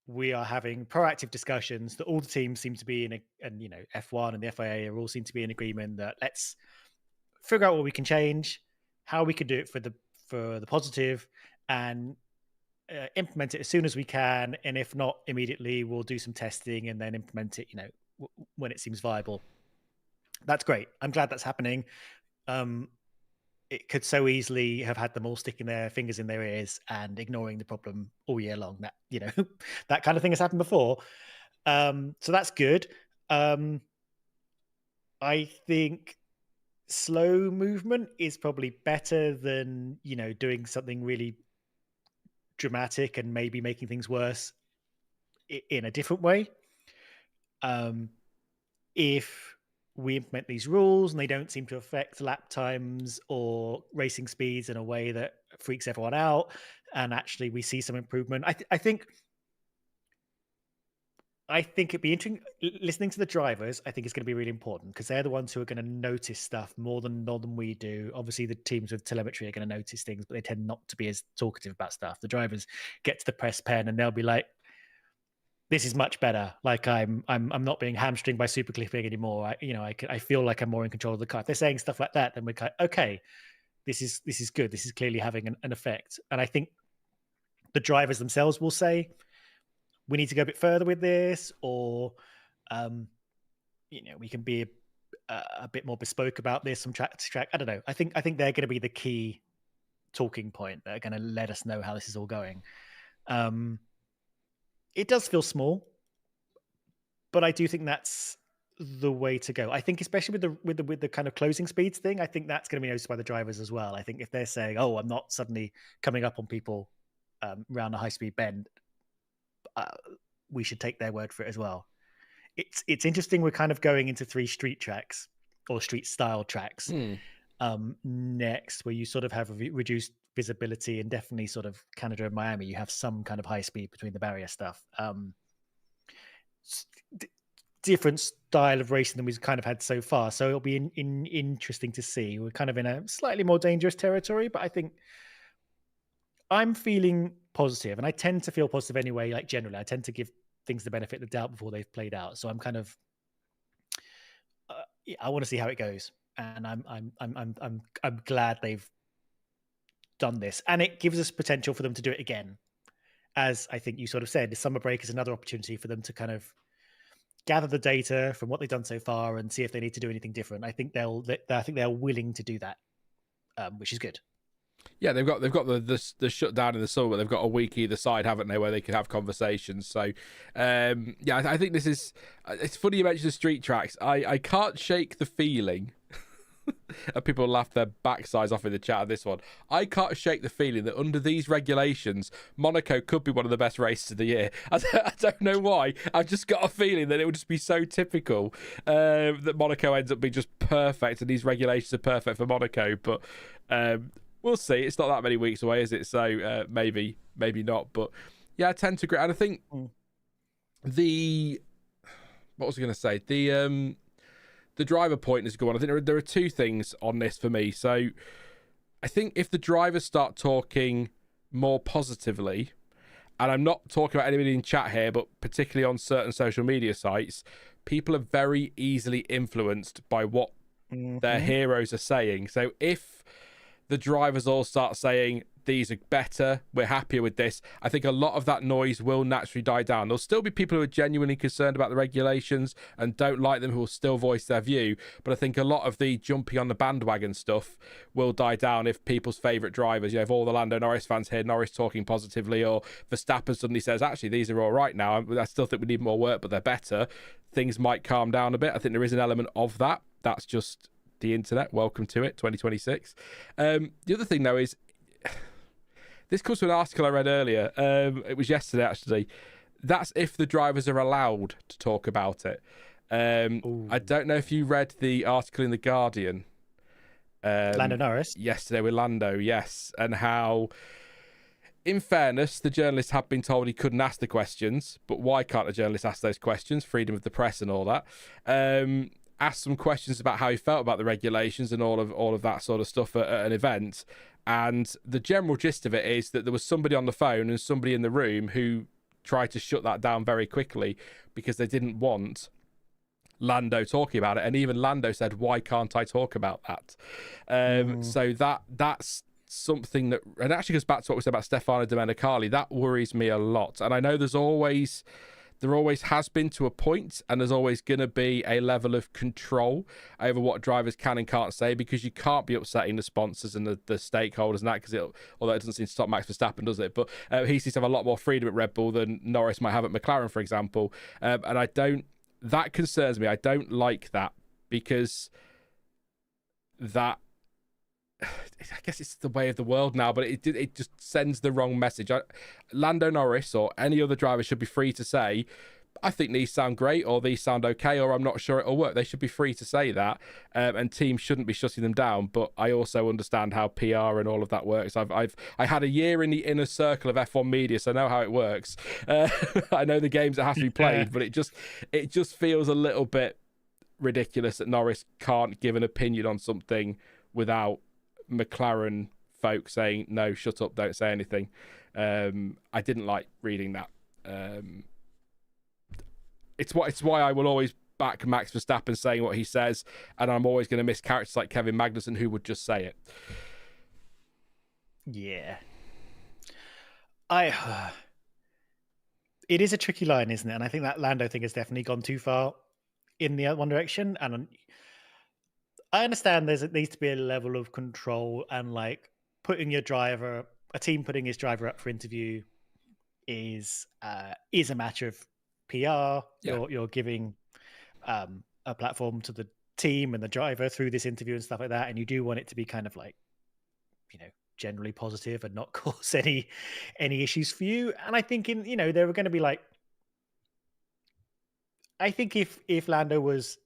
we are having proactive discussions that all the teams seem to be in, and F1 and the FIA are all seem to be in agreement that let's figure out what we can change, how we can do it for the positive, and implement it as soon as we can. And if not immediately, we'll do some testing and then implement it, when it seems viable. That's great. I'm glad that's happening. It could so easily have had them all sticking their fingers in their ears and ignoring the problem all year long. That, that kind of thing has happened before. So that's good. I think slow movement is probably better than, doing something really dramatic and maybe making things worse in a different way. If we implement these rules and they don't seem to affect lap times or racing speeds in a way that freaks everyone out, and actually we see some improvement, I think it'd be interesting listening to the drivers. I think it's going to be really important because they're the ones who are going to notice stuff more than we do. Obviously, the teams with telemetry are going to notice things, but they tend not to be as talkative about stuff. The drivers get to the press pen and they'll be like, this is much better. Like I'm not being hamstringed by super clipping anymore. I feel like I'm more in control of the car. If they're saying stuff like that, then we're kind of, okay, this is good. This is clearly having an effect. And I think the drivers themselves will say, we need to go a bit further with this, or we can be a bit more bespoke about this from track to track. I don't know. I think they're going to be the key talking point that are going to let us know how this is all going. It does feel small, but I do think that's the way to go. I think, especially with the kind of closing speeds thing, I think that's going to be noticed by the drivers as well. I think if they're saying, "Oh, I'm not suddenly coming up on people around a high speed bend," we should take their word for it as well. It's interesting. We're kind of going into 3 street tracks or street style tracks next, where you sort of have reduced visibility, and definitely sort of Canada and Miami, you have some kind of high speed between the barrier stuff. Different style of racing than we've kind of had so far. So it'll be interesting to see. We're kind of in a slightly more dangerous territory, but I think I'm feeling positive, and I tend to feel positive anyway. Like generally, I tend to give things the benefit of the doubt before they've played out. So I'm kind of, I want to see how it goes, and I'm glad they've done this, and it gives us potential for them to do it again. As I think you sort of said, the summer break is another opportunity for them to kind of gather the data from what they've done so far and see if they need to do anything different. I think they're willing to do that, which is good. Yeah, they've got the shutdown in the summer, but they've got a week either side, haven't they, where they can have conversations. So, I think this is. It's funny you mentioned the street tracks. I can't shake the feeling. And people laugh their backsides off in the chat of this one. I can't shake the feeling that under these regulations, Monaco could be one of the best races of the year. I don't know why. I've just got a feeling that it would just be so typical that Monaco ends up being just perfect, and these regulations are perfect for Monaco. But we'll see. It's not that many weeks away, is it? So maybe not. But yeah, I tend to agree. And I think what was I going to say? The driver point is a good one. I think there are 2 things on this for me. So I think if the drivers start talking more positively, and I'm not talking about anybody in chat here, but particularly on certain social media sites, people are very easily influenced by what their heroes are saying. So if the drivers all start saying, these are better, we're happier with this, I think a lot of that noise will naturally die down. There'll still be people who are genuinely concerned about the regulations and don't like them who will still voice their view, but I think a lot of the jumping on the bandwagon stuff will die down if people's favourite drivers, if all the Lando Norris fans hear Norris talking positively, or Verstappen suddenly says, actually, these are all right now, I still think we need more work, but they're better, things might calm down a bit. I think there is an element of that. That's just the internet. Welcome to it, 2026. The other thing, though, is this comes from an article I read earlier. It was yesterday, actually. That's if the drivers are allowed to talk about it. I don't know if you read the article in The Guardian. Lando Norris? Yesterday with Lando, yes. And how, in fairness, the journalist had been told he couldn't ask the questions. But why can't a journalist ask those questions? Freedom of the press and all that. Asked some questions about how he felt about the regulations and all of that sort of stuff at an event. And the general gist of it is that there was somebody on the phone and somebody in the room who tried to shut that down very quickly because they didn't want Lando talking about it. And even Lando said, why can't I talk about that? So that's something that, and it actually goes back to what we said about Stefano Domenicali. That worries me a lot. And I know there always has been to a point, and there's always going to be a level of control over what drivers can and can't say, because you can't be upsetting the sponsors and the stakeholders and that, because although it doesn't seem to stop Max Verstappen, does it? But he seems to have a lot more freedom at Red Bull than Norris might have at McLaren, for example. And that concerns me. I don't like that, because that, I guess it's the way of the world now, but it just sends the wrong message. Lando Norris or any other driver should be free to say, I think these sound great, or these sound okay, or I'm not sure it'll work. They should be free to say that, and teams shouldn't be shutting them down. But I also understand how PR and all of that works. I had a year in the inner circle of F1 media, so I know how it works. I know the games that have to be played, but it just feels a little bit ridiculous that Norris can't give an opinion on something without McLaren folk saying, no, shut up, don't say anything. I didn't like reading that. it's why I will always back Max Verstappen saying what he says, and I'm always going to miss characters like Kevin Magnussen who would just say it. Yeah. It is a tricky line, isn't it? And I think that Lando thing has definitely gone too far in the one direction. And I understand there needs to be a level of control, and like putting a team putting his driver up for interview is a matter of PR. Yeah. You're giving a platform to the team and the driver through this interview and stuff like that. And you do want it to be kind of like, generally positive and not cause any issues for you. And I think there were going to be like, I think if Lando was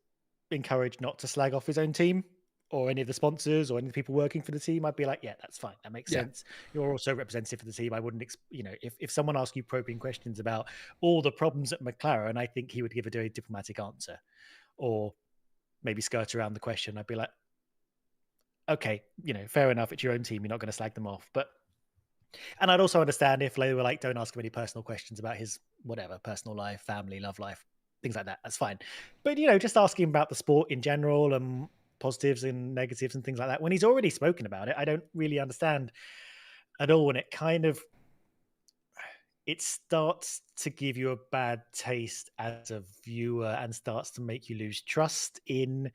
encouraged not to slag off his own team or any of the sponsors or any of the people working for the team, I'd be like, yeah, that's fine. That makes sense. You're also representative for the team. I wouldn't, if someone asked you probing questions about all the problems at McLaren, I think he would give a very diplomatic answer, or maybe skirt around the question. I'd be like, okay, fair enough. It's your own team. You're not going to slag them off. And I'd also understand if they were like, don't ask him any personal questions about his whatever, personal life, family, love life, things like that. That's fine. But, just asking about the sport in general and positives and negatives and things like that, when he's already spoken about it, I don't really understand at all. And it starts to give you a bad taste as a viewer and starts to make you lose trust in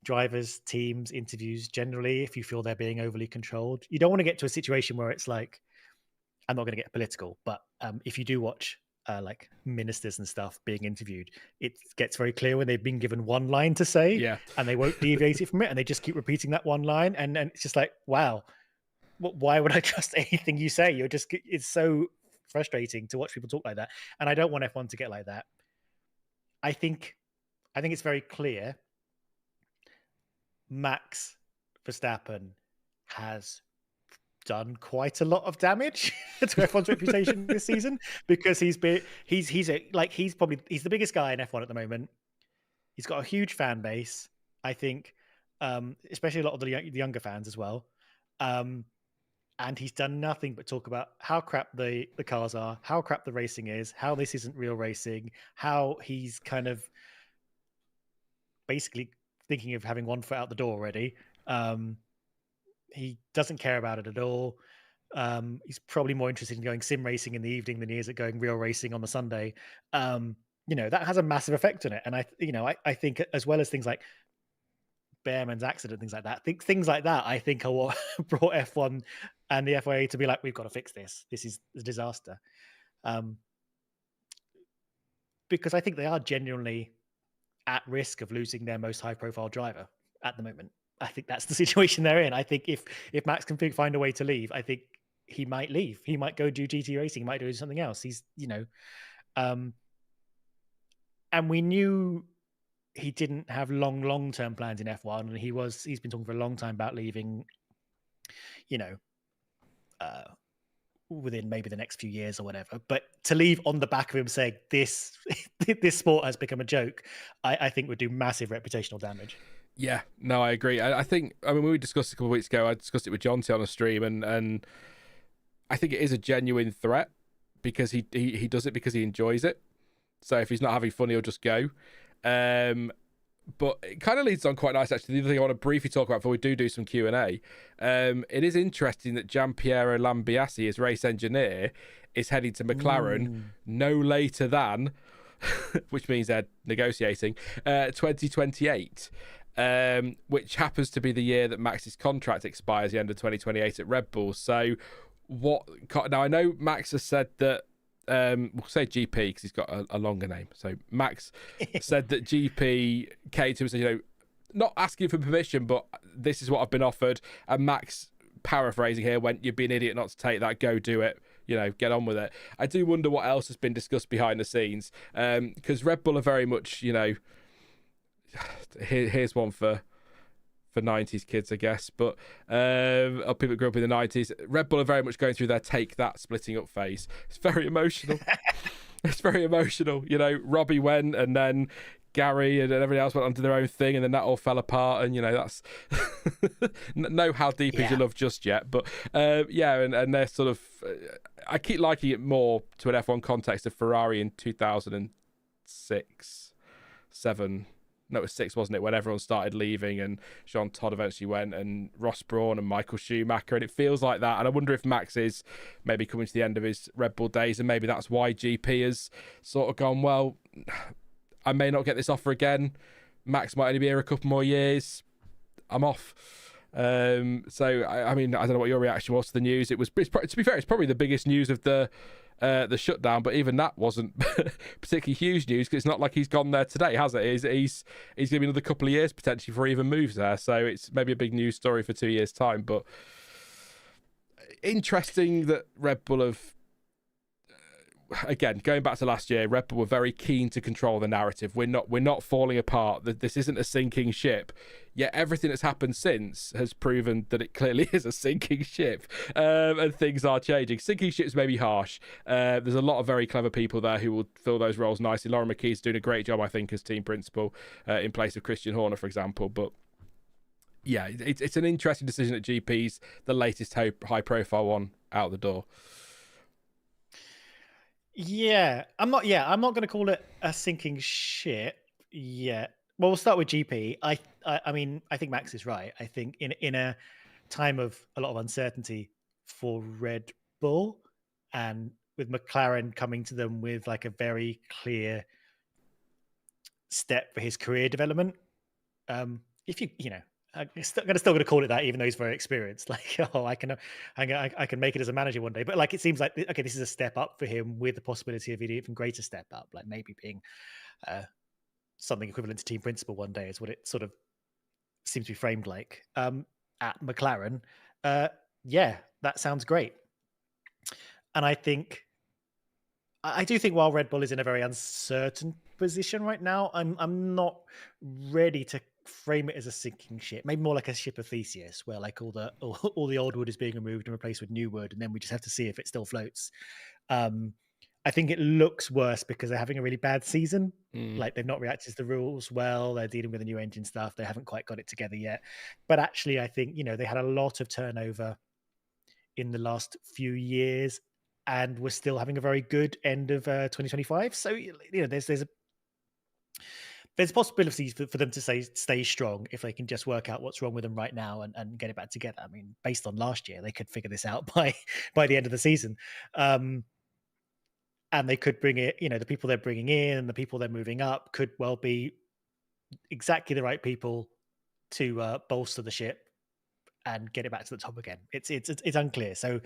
drivers, teams, interviews generally, if you feel they're being overly controlled. You don't want to get to a situation where it's like, I'm not going to get political, but if you do watch like ministers and stuff being interviewed, it gets very clear when they've been given one line to say, and they won't deviate it from it, and they just keep repeating that one line, and it's just like, wow, why would I trust anything you say? It's so frustrating to watch people talk like that, and I don't want F1 to get like that. I think it's very clear Max Verstappen has done quite a lot of damage to F1's reputation this season, because he's the biggest guy in F1 at the moment. He's got a huge fan base, I think, especially a lot of the younger fans as well. And he's done nothing but talk about how crap the cars are, how crap the racing is, how this isn't real racing, how he's kind of basically thinking of having one foot out the door already. He doesn't care about it at all. He's probably more interested in going sim racing in the evening than he is at going real racing on the Sunday. That has a massive effect on it. And I think as well as things like Bearman's accident, things like that, I think are what brought F1 and the FIA to be like, we've got to fix this. This is a disaster. Because I think they are genuinely at risk of losing their most high-profile driver at the moment. I think that's the situation they're in. I think if Max can find a way to leave, I think he might leave. He might go do GT racing. He might do something else. He's, and we knew he didn't have long-term plans in F1, and he's been talking for a long time about leaving, within maybe the next few years or whatever. But to leave on the back of him saying this sport has become a joke, I think would do massive reputational damage. Yeah, no, I agree. I think, when we discussed it a couple of weeks ago, I discussed it with Jonty on a stream, and I think it is a genuine threat, because he does it because he enjoys it. So if he's not having fun, he'll just go. But it kind of leads on quite nice, actually. The other thing I want to briefly talk about before we do some Q&A, it is interesting that Gianpiero Lambiase, his race engineer, is heading to McLaren no later than, which means they're negotiating, 2028, which happens to be the year that Max's contract expires, the end of 2028 at Red Bull. So now I know Max has said that, we'll say GP because he's got a longer name. So Max said that GP came to him and said, not asking for permission, but this is what I've been offered. And Max, paraphrasing here, went, you'd be an idiot not to take that, go do it, get on with it. I do wonder what else has been discussed behind the scenes, because Red Bull are very much, here's one for 90s kids, I guess, but or people that grew up in the 90s. Red Bull are very much going through their take that splitting up phase. It's very emotional. It's very emotional. Robbie went, and then Gary and everybody else went onto their own thing, and then that all fell apart, and that's know how deep is your love just yet, but and they're sort of I keep liking it more to an F1 context of Ferrari in 2006 6, 7. No, it was 6, wasn't it? When everyone started leaving and Jean Todt eventually went and Ross Brawn and Michael Schumacher. And it feels like that. And I wonder if Max is maybe coming to the end of his Red Bull days. And maybe that's why GP has sort of gone, well, I may not get this offer again. Max might only be here a couple more years. I'm off. So, I mean, I don't know what your reaction was to the news. To be fair, it's probably the biggest news of the shutdown, but even that wasn't particularly huge news because it's not like he's gone there today, has it? He's going to be another couple of years potentially before he even moves there, so it's maybe a big news story for 2 years' time. But interesting that Red Bull have, again, going back to last year, Red Bull were very keen to control the narrative. We're not falling apart. This isn't a sinking ship. Yet everything that's happened since has proven that it clearly is a sinking ship, and things are changing. Sinking ships may be harsh. There's a lot of very clever people there who will fill those roles nicely. Lauren McKee's doing a great job, I think, as team principal in place of Christian Horner, for example. But yeah, it's an interesting decision at GP's, the latest high-profile one out the door. Yeah, I'm not going to call it a sinking ship yet. Well, we'll start with GP. I mean, I think Max is right. I think in a time of a lot of uncertainty for Red Bull, and with McLaren coming to them with like a very clear step for his career development. If you know, I'm still going to call it that, even though he's very experienced. Like, oh, I can make it as a manager one day. But like, it seems like okay, this is a step up for him with the possibility of an even greater step up, like maybe being something equivalent to team principal one day, is what it sort of seems to be framed like. At McLaren, yeah, that sounds great. And I do think while Red Bull is in a very uncertain position right now, I'm not ready to frame it as a sinking ship. Maybe more like a ship of Theseus, where like all the old wood is being removed and replaced with new wood, and then we just have to see if it still floats. I think it looks worse because they're having a really bad season. Like they've not reacted to the rules well. They're dealing with the new engine stuff. They haven't quite got it together yet. But actually, I think, you know, they had a lot of turnover in the last few years, and we're still having a very good end of 2025. So, you know, there's possibilities for them to stay strong if they can just work out what's wrong with them right now and get it back together. I mean, based on last year, they could figure this out by the end of the season. And they could bring it, you know, the people they're bringing in and the people they're moving up could well be exactly the right people to bolster the ship and get it back to the top again. It's unclear. So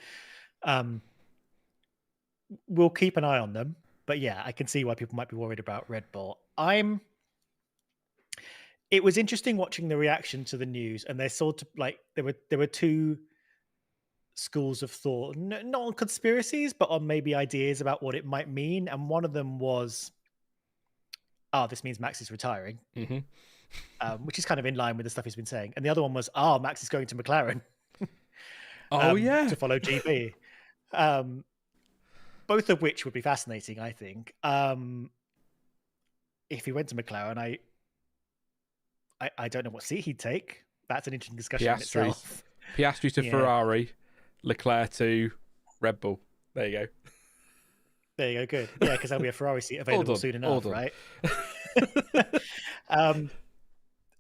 we'll keep an eye on them. But yeah, I can see why people might be worried about Red Bull. It was interesting watching the reaction to the news, and they're sort of like there were two schools of thought, not on conspiracies, but on maybe ideas about what it might mean. And one of them was, oh, this means Max is retiring, which is kind of in line with the stuff he's been saying. And the other one was, oh, Max is going to McLaren. To follow GP. Both of which would be fascinating, I think. If he went to McLaren, I don't know what seat he'd take. That's an interesting discussion in itself. Piastri to Ferrari, Leclerc to Red Bull. There you go. Good. Yeah, because there'll be a Ferrari seat available soon enough, right?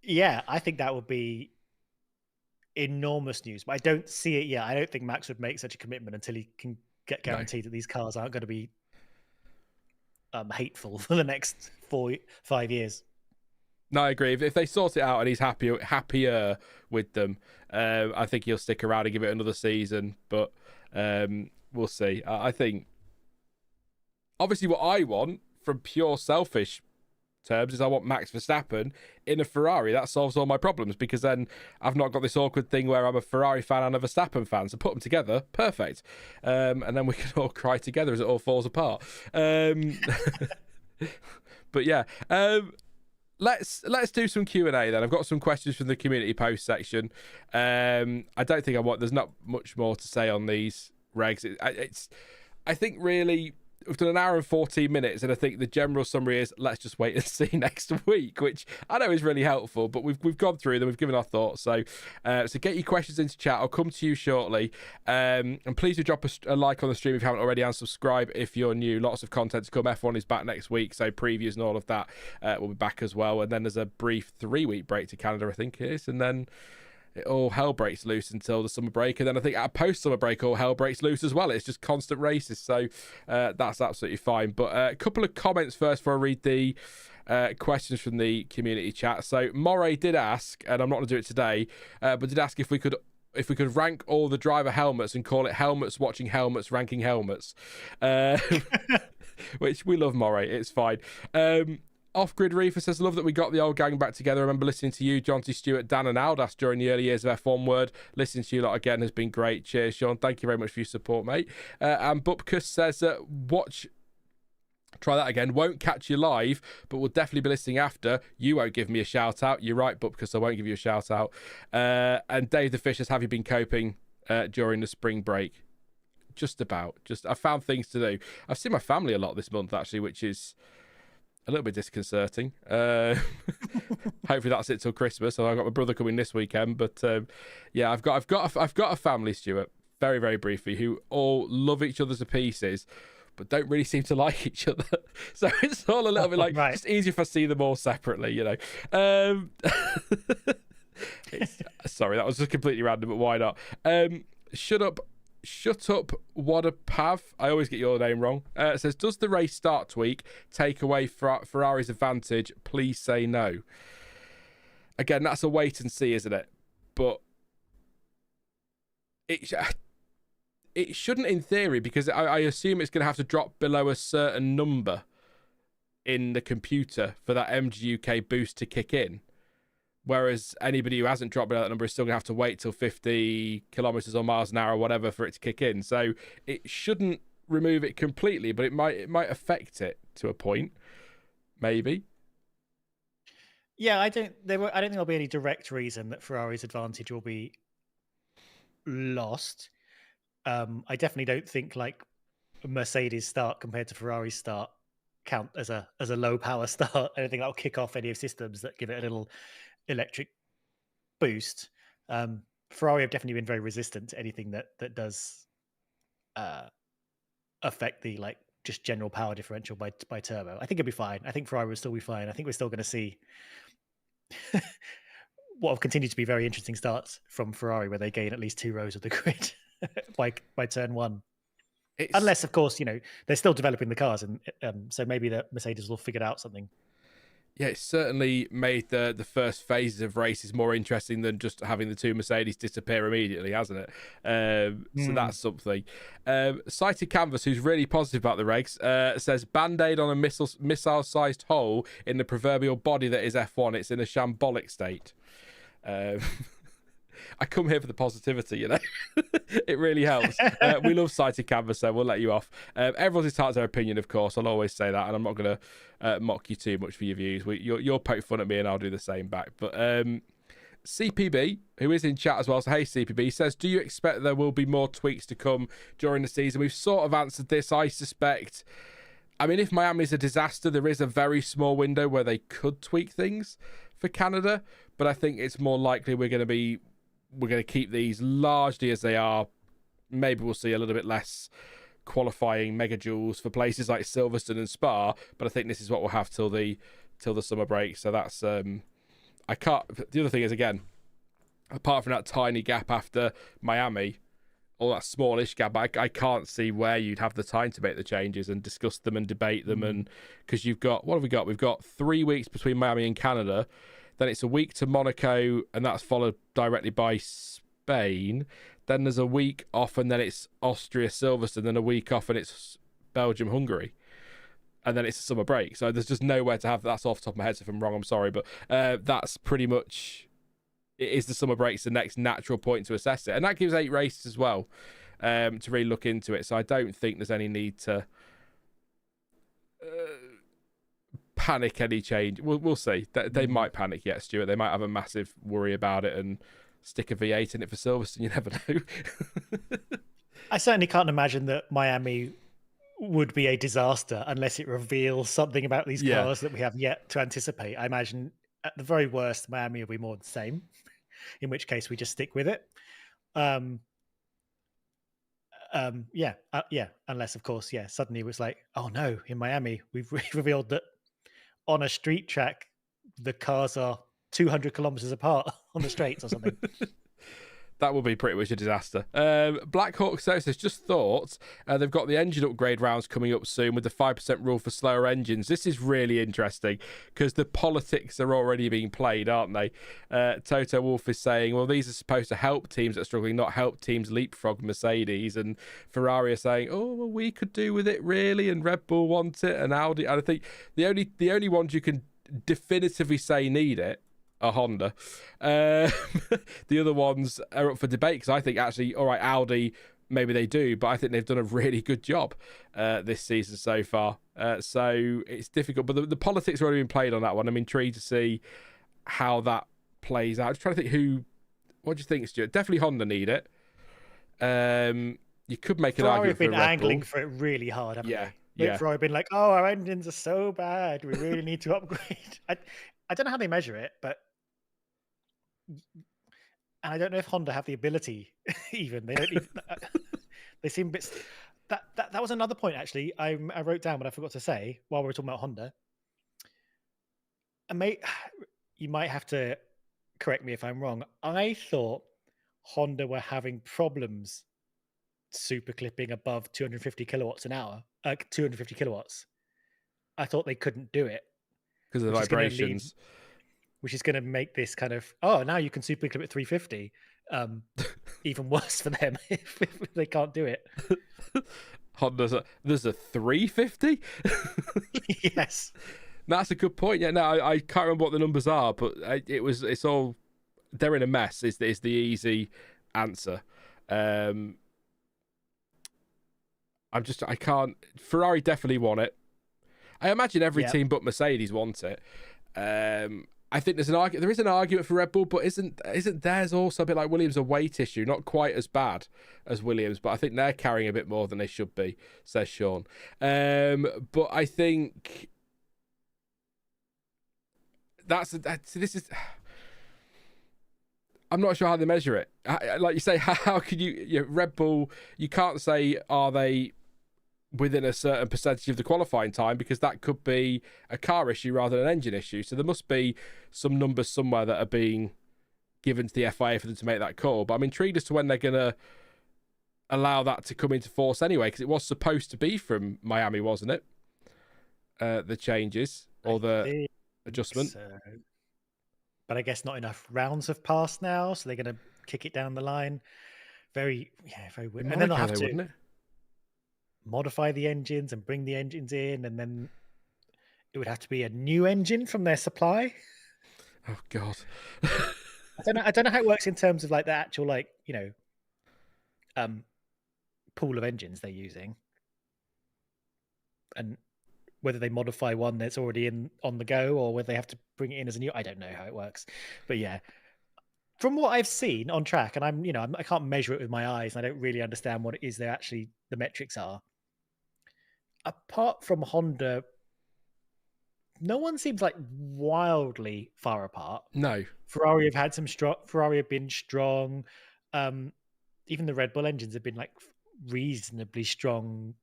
Yeah, I think that would be enormous news. But I don't see it yet. I don't think Max would make such a commitment until he can get guaranteed that these cars aren't going to be hateful for the next 4-5 years. No, I agree. If they sort it out and he's happier with them, I think he'll stick around and give it another season. But we'll see. I think, obviously, what I want from pure selfish terms is I want Max Verstappen in a Ferrari. That solves all my problems, because then I've not got this awkward thing where I'm a Ferrari fan and a Verstappen fan. So put them together, perfect. And then we can all cry together as it all falls apart. But yeah. Let's do some Q&A then. I've got some questions from the community post section. I don't think there's not much more to say on these regs. I think really we've done an hour and 14 minutes, and I think the general summary is let's just wait and see next week, which I know is really helpful, but we've gone through them, we've given our thoughts. So get your questions into chat. I'll come to you shortly. And please do drop a like on the stream if you haven't already, and subscribe if you're new. Lots of content to come. F1 is back next week, so previews and all of that will be back as well. And then there's a brief 3-week break to Canada, I think it is, and then all hell breaks loose until the summer break, and then I think at post-summer break all hell breaks loose as well. It's just constant races, so that's absolutely fine. But a couple of comments first before I read the questions from the community chat. So Moray did ask, and I'm not going to do it today, but did ask if we could rank all the driver helmets and call it helmets watching helmets ranking helmets, which we love, Moray. It's fine. Off-Grid Reefer says, love that we got the old gang back together. I remember listening to you, Jonty, Stuart, Dan and Aldas during the early years of F1 Word. Listening to you lot again has been great. Cheers, Sean. Thank you very much for your support, mate. And Bupkus says, try that again. Won't catch you live, but we'll definitely be listening after. You won't give me a shout out. You're right, Bupkus, I won't give you a shout out. And Dave the Fish says, have you been coping during the spring break? Just about. I found things to do. I've seen my family a lot this month, actually, which is a little bit disconcerting. Hopefully that's it till Christmas. So I've got my brother coming this weekend, but yeah, I've got a family, Stuart, very, very briefly, who all love each other to pieces, but don't really seem to like each other. So it's all a little bit like, right. It's easier if I see them all separately, you know. Sorry, that was just completely random, but why not? Shut up, Wadapav. I always get your name wrong. It says, does the race start tweak take away Ferrari's advantage? Please say no. Again, that's a wait and see, isn't it? But it shouldn't in theory, because I assume it's going to have to drop below a certain number in the computer for that MGUK boost to kick in. Whereas anybody who hasn't dropped below that number is still going to have to wait till 50 kilometers or miles an hour or whatever for it to kick in. So it shouldn't remove it completely, but it might affect it to a point, maybe. Yeah, I don't think there'll be any direct reason that Ferrari's advantage will be lost. I definitely don't think like Mercedes start compared to Ferrari's start count as a low power start. I don't think that'll kick off any of systems that give it a little electric boost. Ferrari have definitely been very resistant to anything that does affect the like just general power differential by turbo. I think it'll be fine. I think Ferrari will still be fine. I think we're still going to see what will continue to be very interesting starts from Ferrari, where they gain at least 2 rows of the grid by turn 1. Unless, of course, you know, they're still developing the cars, and so maybe the Mercedes will figure out something. Yeah, it's certainly made the first phases of races more interesting than just having the 2 Mercedes disappear immediately, hasn't it? So that's something. Sighted Canvas, who's really positive about the regs, says, Band-Aid on a missile-sized hole in the proverbial body that is F1. It's in a shambolic state. I come here for the positivity, you know. It really helps. We love Sighted Canvas, so we'll let you off. Everyone's entitled to their opinion, of course. I'll always say that, and I'm not going to mock you too much for your views. You'll poke fun at me, and I'll do the same back. But CPB, who is in chat as well, so hey CPB, says, do you expect there will be more tweaks to come during the season? We've sort of answered this. I suspect, I mean, if Miami's a disaster, there is a very small window where they could tweak things for Canada, but I think it's more likely we're going to keep these largely as they are. Maybe we'll see a little bit less qualifying megajoules for places like Silverstone and Spa, but I think this is what we'll have till the summer break. So that's the other thing is, again, apart from that tiny gap after Miami, or that smallish gap, I can't see where you'd have the time to make the changes and discuss them and debate them. And because you've got, what have we got? We've got 3 weeks between Miami and Canada. Then it's a week to Monaco, and that's followed directly by Spain. Then there's a week off, and then it's Austria, Silverstone, then a week off, and it's Belgium, Hungary. And then it's a summer break. So there's just nowhere to have. That's off the top of my head, so if I'm wrong, I'm sorry. But that's pretty much, it is the summer break's the next natural point to assess it. And that gives 8 races as well to really look into it. So I don't think there's any need to panic any change. We'll see. They might panic yet, Stuart. They might have a massive worry about it and stick a V8 in it for Silverstone. You never know. I certainly can't imagine that Miami would be a disaster unless it reveals something about these cars that we have yet to anticipate. I imagine at the very worst, Miami will be more the same, in which case we just stick with it. Unless, of course, suddenly it was like, oh no, in Miami, we've revealed that on a street track, the cars are 200 kilometers apart on the straights or something. That would be pretty much a disaster. Black Hawk says, just thought they've got the engine upgrade rounds coming up soon with the 5% rule for slower engines. This is really interesting because the politics are already being played, aren't they? Toto Wolff is saying, well, these are supposed to help teams that are struggling, not help teams leapfrog Mercedes. And Ferrari are saying, oh, well, we could do with it, really. And Red Bull want it. And Audi. And I think the only ones you can definitively say need it a Honda. The other ones are up for debate because I think actually, all right, Audi, maybe they do, but I think they've done a really good job this season so far. So it's difficult, but the politics are already been played on that one. I'm intrigued to see how that plays out. I'm just trying to think what do you think, Stuart? Definitely Honda need it. You could make an argument for Red Bull. Ferrari have been angling for it really hard, haven't they? Ferrari have been like, oh, our engines are so bad, we really need to upgrade. I don't know how they measure it, but and I don't know if Honda have the ability. Even they don't. Even, they seem a bit. That was another point actually. I wrote down, but I forgot to say while we were talking about Honda. You might have to correct me if I'm wrong. I thought Honda were having problems super clipping above 250 kilowatts an hour. 250 kilowatts. I thought they couldn't do it because of the vibrations. Which is going to make this kind of, now you can super clip at 350. Even worse for them if they can't do it. There's a 350? Yes. That's a good point. Yeah, no, I can't remember what the numbers are, but it's all, they're in a mess is the easy answer. I can't, Ferrari definitely want it. I imagine every team but Mercedes wants it. I think there is an argument for Red Bull, but isn't theirs also a bit like Williams, a weight issue? Not quite as bad as Williams, but I think they're carrying a bit more than they should be, says Sean. But I think this is. I'm not sure how they measure it. Like you say, how could you Red Bull? You can't say are they within a certain percentage of the qualifying time because that could be a car issue rather than an engine issue. So there must be some numbers somewhere that are being given to the FIA for them to make that call. But I'm intrigued as to when they're going to allow that to come into force anyway, because it was supposed to be from Miami, wasn't it? The changes or the adjustment. So. But I guess not enough rounds have passed now, so they're going to kick it down the line. Very weird. And then they'll have to modify the engines and bring the engines in, and then it would have to be a new engine from their supply. Oh God. I don't know how it works in terms of like the actual pool of engines they're using, and whether they modify one that's already on the go or whether they have to bring it in as a new. I don't know how it works, but yeah. From what I've seen on track, and I can't measure it with my eyes, and I don't really understand what it is the metrics are. Apart from Honda, no one seems like wildly far apart. No. Ferrari have been strong. Even the Red Bull engines have been like reasonably strong,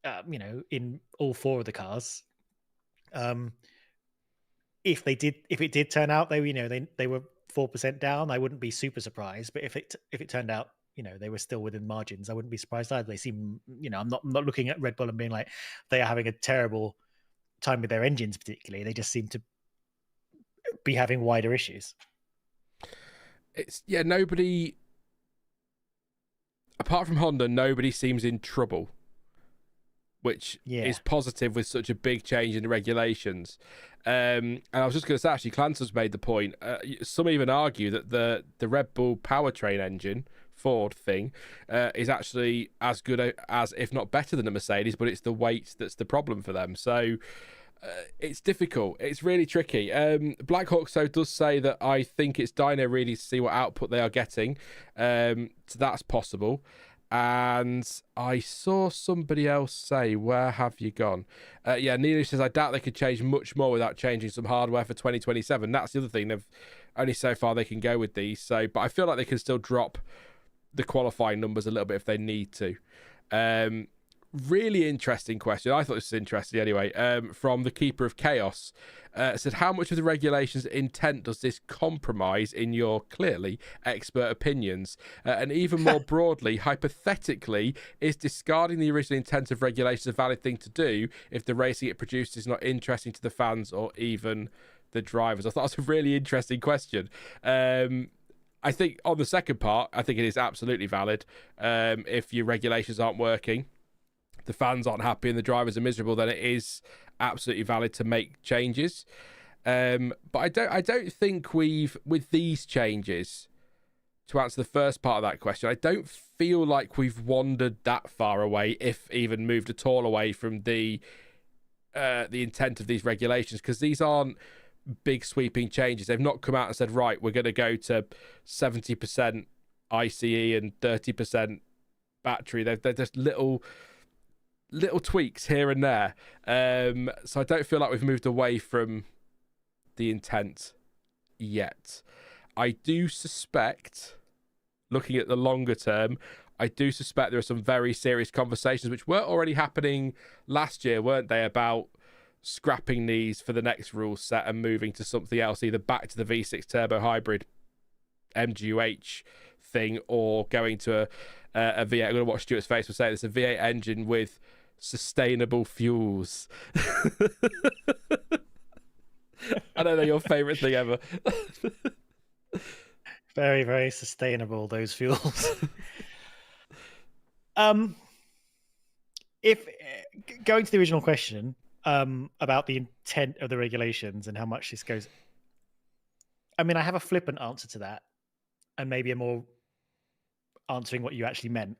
in all four of the cars. If it did turn out they were 4% down, I wouldn't be super surprised. But if it turned out they were still within margins, I wouldn't be surprised either. They seem, I'm not looking at Red Bull and being like they are having a terrible time with their engines particularly. They just seem to be having wider issues. It's nobody apart from Honda, nobody seems in trouble, which is positive with such a big change in the regulations. And I was just going to say, actually, Clancy's made the point. Some even argue that the Red Bull powertrain engine, Ford thing, is actually as good as, if not better than the Mercedes, but it's the weight that's the problem for them. So it's difficult. It's really tricky. Black Hawk so does say that I think it's dyno really to see what output they are getting. So that's possible. And I saw somebody else say, where have you gone? Nino says, I doubt they could change much more without changing some hardware for 2027. That's the other thing. They've only so far they can go with these. So, but I feel like they can still drop the qualifying numbers a little bit if they need to. Really interesting question. I thought this was interesting anyway. From the Keeper of Chaos. Said, how much of the regulations intent does this compromise in your clearly expert opinions? And even more broadly, hypothetically, is discarding the original intent of regulations a valid thing to do if the racing it produced is not interesting to the fans or even the drivers? I thought it was a really interesting question. I think on the second part, I think it is absolutely valid. If your regulations aren't working, the fans aren't happy and the drivers are miserable, then it is absolutely valid to make changes. But I don't think with these changes, to answer the first part of that question, I don't feel like we've wandered that far away, if even moved at all away from the intent of these regulations, because these aren't big sweeping changes. They've not come out and said, right, we're going to go to 70% ICE and 30% battery. They're just little tweaks here and there. So I don't feel like we've moved away from the intent yet. I do suspect, looking at the longer term, I do suspect there are some very serious conversations which were already happening last year, weren't they, about scrapping these for the next rule set and moving to something else, either back to the V6 turbo hybrid MGUH thing or going to a V8. I'm going to watch Stuart's face for saying it's a V8 engine with sustainable fuels. I don't know, your favorite thing ever. Very, very sustainable, those fuels. If going to the original question about the intent of the regulations and how much this goes, I mean, I have a flippant answer to that, and maybe a more answering what you actually meant.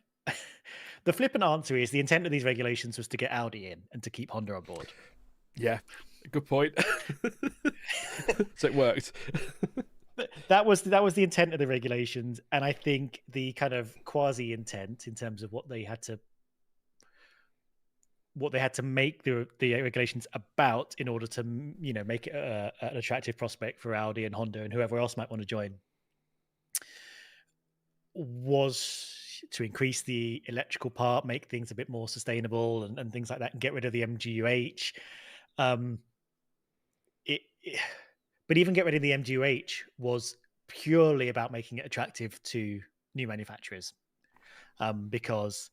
The flippant answer is the intent of these regulations was to get Audi in and to keep Honda on board. Yeah, good point. So it worked. That was the intent of the regulations, and I think the kind of quasi intent in terms of what they had to make the regulations about in order to, you know, make it an attractive prospect for Audi and Honda and whoever else might want to join, was to increase the electrical part, make things a bit more sustainable and things like that, and get rid of the MGUH. But even get rid of the MGUH was purely about making it attractive to new manufacturers, because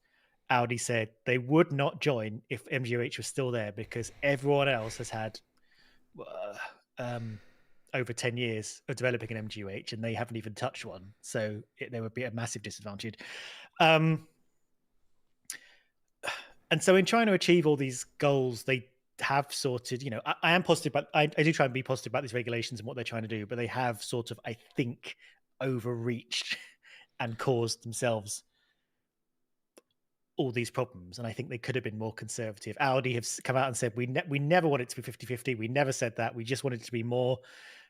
Audi said they would not join if MGUH was still there, because everyone else has had over 10 years of developing an MGUH and they haven't even touched one. So there would be a massive disadvantage. And so in trying to achieve all these goals, they have sorted, you know, I am positive, but I do try and be positive about these regulations and what they're trying to do, but they have sort of, I think, overreached and caused themselves all these problems. And I think they could have been more conservative. Audi have come out and said, we never want it to be 50-50. We never said that. We just wanted it to be more,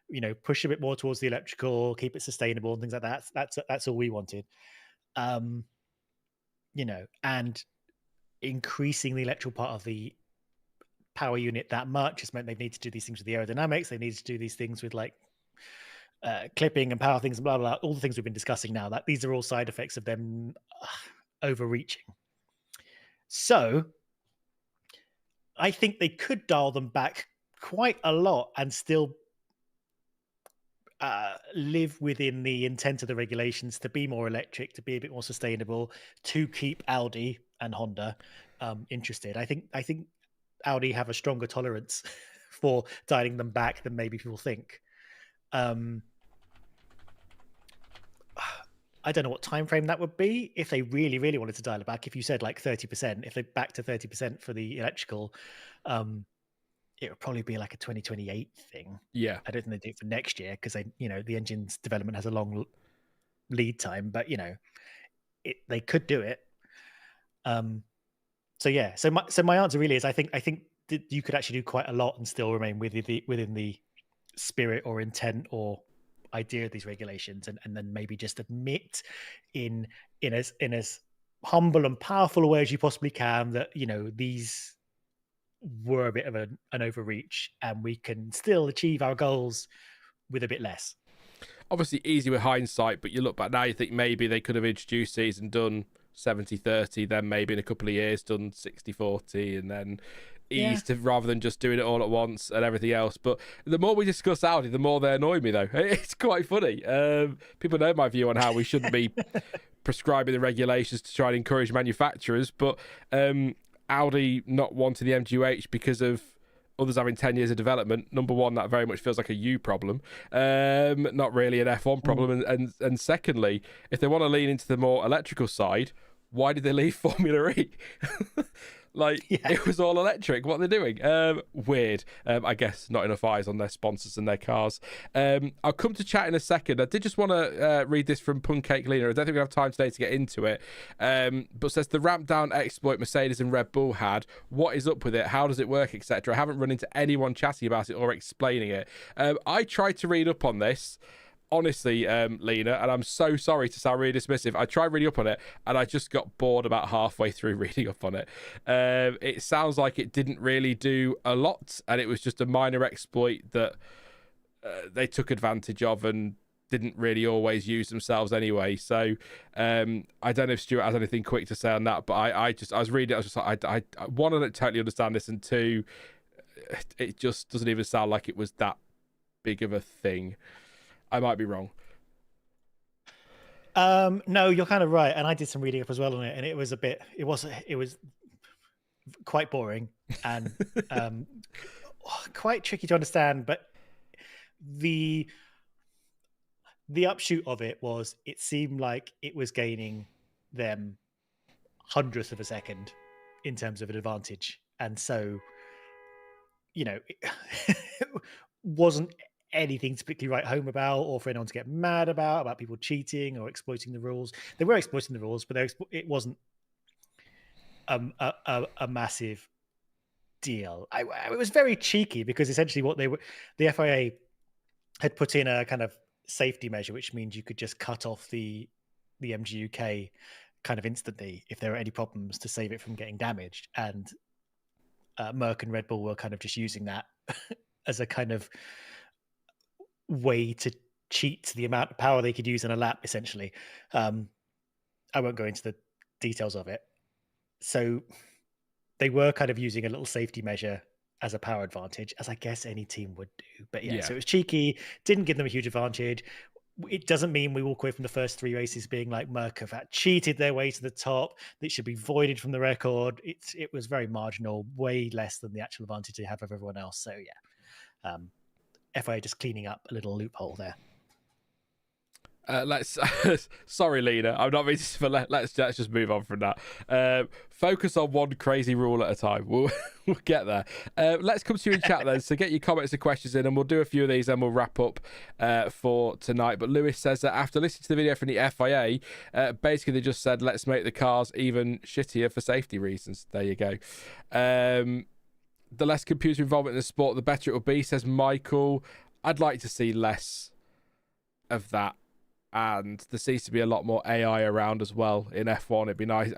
you know, push a bit more towards the electrical, keep it sustainable and things like that. That's all we wanted. You know, and increasing the electrical part of the power unit that much has meant they need to do these things with the aerodynamics. They need to do these things with like clipping and power things and blah, blah, blah, all the things we've been discussing now. That these are all side effects of them overreaching. So I think they could dial them back quite a lot and still live within the intent of the regulations to be more electric, to be a bit more sustainable, to keep Audi and Honda interested. I think Audi have a stronger tolerance for dialing them back than maybe people think. I don't know what time frame that would be if they really, really wanted to dial it back. If you said like 30%, if they back to 30% for the electrical, it would probably be like a 2028 thing. Yeah. I don't think they do it for next year because the engine's development has a long lead time, but they could do it. So yeah. So my answer really is I think that you could actually do quite a lot and still remain within the spirit or intent or idea of these regulations, and then maybe just admit in as humble and powerful a way as you possibly can, that, these were a bit of an overreach and we can still achieve our goals with a bit less. Obviously easy with hindsight, but you look back now, you think maybe they could have introduced these and done 70-30, then maybe in a couple of years done 60-40, and then eased rather than just doing it all at once and everything else. But the more we discuss Audi, the more they annoy me, though. It's quite funny. People know my view on how we shouldn't be prescribing the regulations to try and encourage manufacturers, but Audi not wanting the MGUH because of others having 10 years of development, number one, that very much feels like a you problem, not really an F1 problem. And secondly, if they want to lean into the more electrical side, why did they leave Formula E? It was all electric. What are they doing? Weird. I guess not enough eyes on their sponsors and their cars. I'll come to chat in a second. I did just want to read this from Pancake Leaner. I don't think we have time today to get into it. But says the ramp down exploit Mercedes and Red Bull had. What is up with it? How does it work, etc.? I haven't run into anyone chatting about it or explaining it. I tried to read up on this. Honestly, Lena, and I'm so sorry to sound really dismissive, I tried reading up on it and I just got bored about halfway through reading up on it. It sounds like it didn't really do a lot and it was just a minor exploit that they took advantage of and didn't really always use themselves anyway. So I don't know if Stuart has anything quick to say on that, but I was reading it, I was just like, I one, I don't totally understand this, and two, it just doesn't even sound like it was that big of a thing. I might be wrong. No, you're kind of right. And I did some reading up as well on it, and it was quite boring and quite tricky to understand. But the upshoot of it was, it seemed like it was gaining them hundredths of a second in terms of an advantage. And so, it wasn't anything to particularly write home about or for anyone to get mad about people cheating or exploiting the rules. They were exploiting the rules, but it wasn't a massive deal. It was very cheeky because essentially what the FIA had put in a kind of safety measure, which means you could just cut off the MGUK kind of instantly if there were any problems to save it from getting damaged. And Merck and Red Bull were kind of just using that as a kind of way to cheat the amount of power they could use in a lap, essentially. I won't go into the details of it. So they were kind of using a little safety measure as a power advantage, as I guess any team would do. But so it was cheeky, didn't give them a huge advantage. It doesn't mean we walk away from the first three races being like Merck have cheated their way to the top. It should be voided from the record. It was very marginal, way less than the actual advantage they have of everyone else. So FIA just cleaning up a little loophole there. Sorry, Lena, I'm not meaning to, but let's just move on from that. Focus on one crazy rule at a time. We'll get there. Let's come to you in chat then. So get your comments and questions in, and we'll do a few of these, and we'll wrap up for tonight. But Lewis says that after listening to the video from the FIA, basically they just said, let's make the cars even shittier for safety reasons. There you go. The less computer involvement in the sport, the better it will be, says Michael. I'd like to see less of that. And there seems to be a lot more AI around as well in F1. It'd be nice,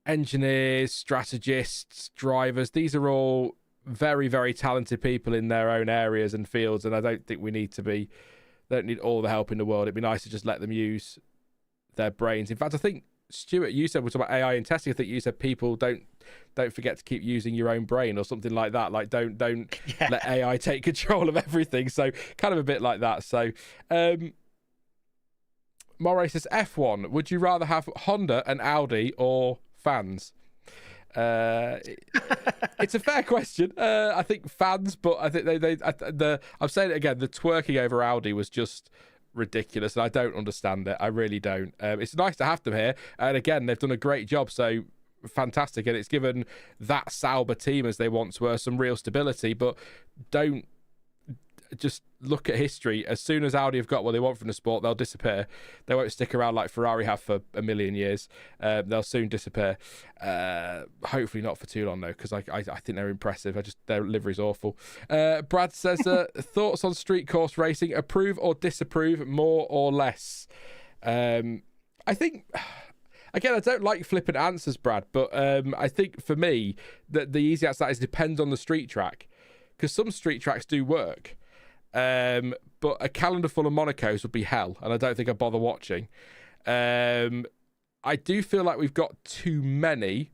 engineers, strategists, drivers. These are all very, very talented people in their own areas and fields. And I don't think they don't need all the help in the world. It'd be nice to just let them use their brains. In fact, I think, Stuart, you said we're talking about AI and testing. I think you said people don't forget to keep using your own brain or something like that. Like don't let AI take control of everything. So kind of a bit like that. So Moray says F1. Would you rather have Honda and Audi or fans? It's a fair question. I think fans, but I think I'm saying it again. The twerking over Audi was just ridiculous, and I don't understand it. I really don't. It's nice to have them here, and again, they've done a great job. So fantastic, and it's given that Sauber team, as they once were, some real stability. But don't just look at history. As soon as Audi have got what they want from the sport, they'll disappear. They won't stick around like Ferrari have for a million years. They'll soon disappear. Hopefully not for too long though, because I think they're impressive. Their livery's awful. Brad says thoughts on street course racing: approve or disapprove, more or less? I think Again, I don't like flippant answers, Brad, but I think for me, that the easy answer is depends on the street track, because some street tracks do work. But a calendar full of Monacos would be hell, and I don't think I'd bother watching. I do feel like we've got too many,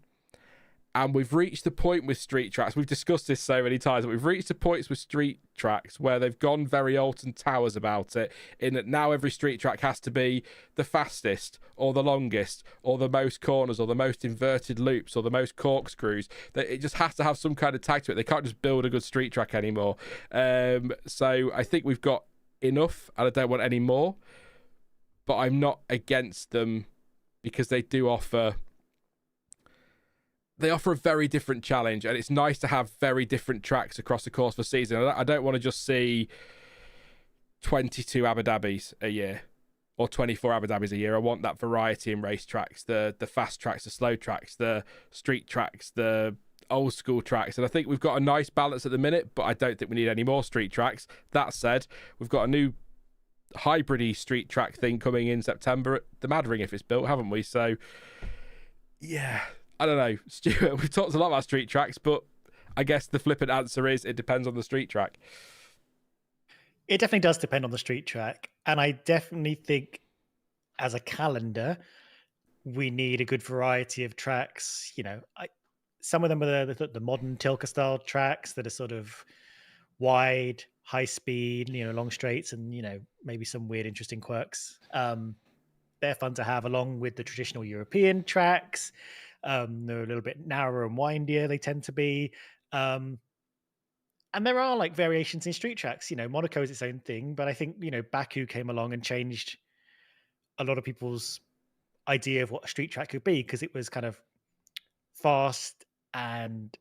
and we've reached the point with street tracks. We've discussed this so many times, but we've reached the points with street tracks where they've gone very Alton Towers about it, in that now every street track has to be the fastest or the longest or the most corners or the most inverted loops or the most corkscrews. It just has to have some kind of tag to it. They can't just build a good street track anymore. So I think we've got enough, and I don't want any more, but I'm not against them because they do offer a very different challenge, and it's nice to have very different tracks across the course of a season. I don't want to just see 22 Abu Dhabis a year or 24 Abu Dhabis a year. I want that variety in race tracks, the fast tracks, the slow tracks, the street tracks, the old school tracks. And I think we've got a nice balance at the minute, but I don't think we need any more street tracks. That said, we've got a new hybrid-y street track thing coming in September at the Mad Ring if it's built, haven't we? So, yeah, I don't know. Stuart, we've talked a lot about street tracks, but I guess the flippant answer is it depends on the street track. It definitely does depend on the street track. And I definitely think as a calendar, we need a good variety of tracks. You know, some of them are the modern Tilke style tracks that are sort of wide, high speed, you know, long straights, and, you know, maybe some weird, interesting quirks. They're fun to have along with the traditional European tracks. They're a little bit narrower and windier, they tend to be. And there are like variations in street tracks. You know, Monaco is its own thing, but I think, you know, Baku came along and changed a lot of people's idea of what a street track could be, because it was kind of fast and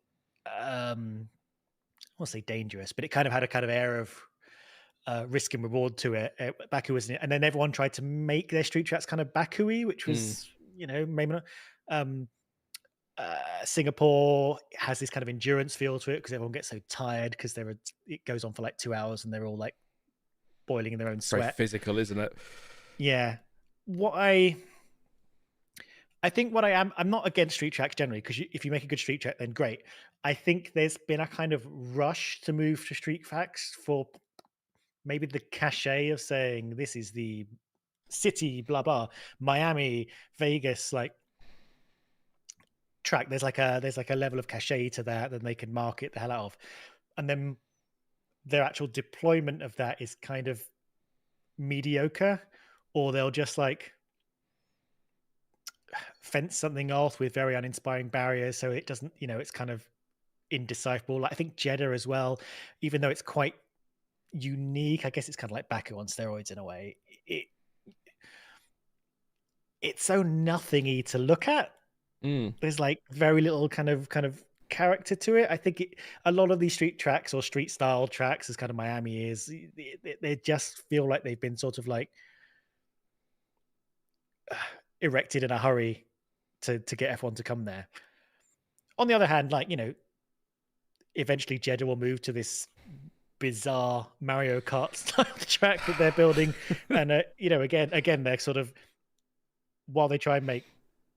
I won't say dangerous, but it kind of had a kind of air of risk and reward to it. Baku wasn't it? And then everyone tried to make their street tracks kind of Baku-y, which was, you know, maybe not. Singapore has this kind of endurance feel to it because everyone gets so tired because it goes on for like 2 hours and they're all like boiling in their own sweat. Very physical, isn't it? Yeah. I'm not against street tracks generally, because if you make a good street track, then great. I think there's been a kind of rush to move to street tracks for maybe the cachet of saying this is the city, blah, blah, Miami, Vegas, like track. There's like a level of cachet to that they can market the hell out of. And then their actual deployment of that is kind of mediocre, or they'll just like fence something off with very uninspiring barriers, so it doesn't, you know, it's kind of indecipherable. Like I think Jeddah as well, even though it's quite unique, I guess it's kind of like Baku on steroids in a way. It's so nothingy to look at. There's like very little kind of character to it. I think a lot of these street tracks or street style tracks, as kind of Miami is, they just feel like they've been sort of like erected in a hurry to get F1 to come there. On the other hand, like, you know, eventually Jeddah will move to this bizarre Mario Kart style track that they're building. And, you know, again, they're sort of, while they try and make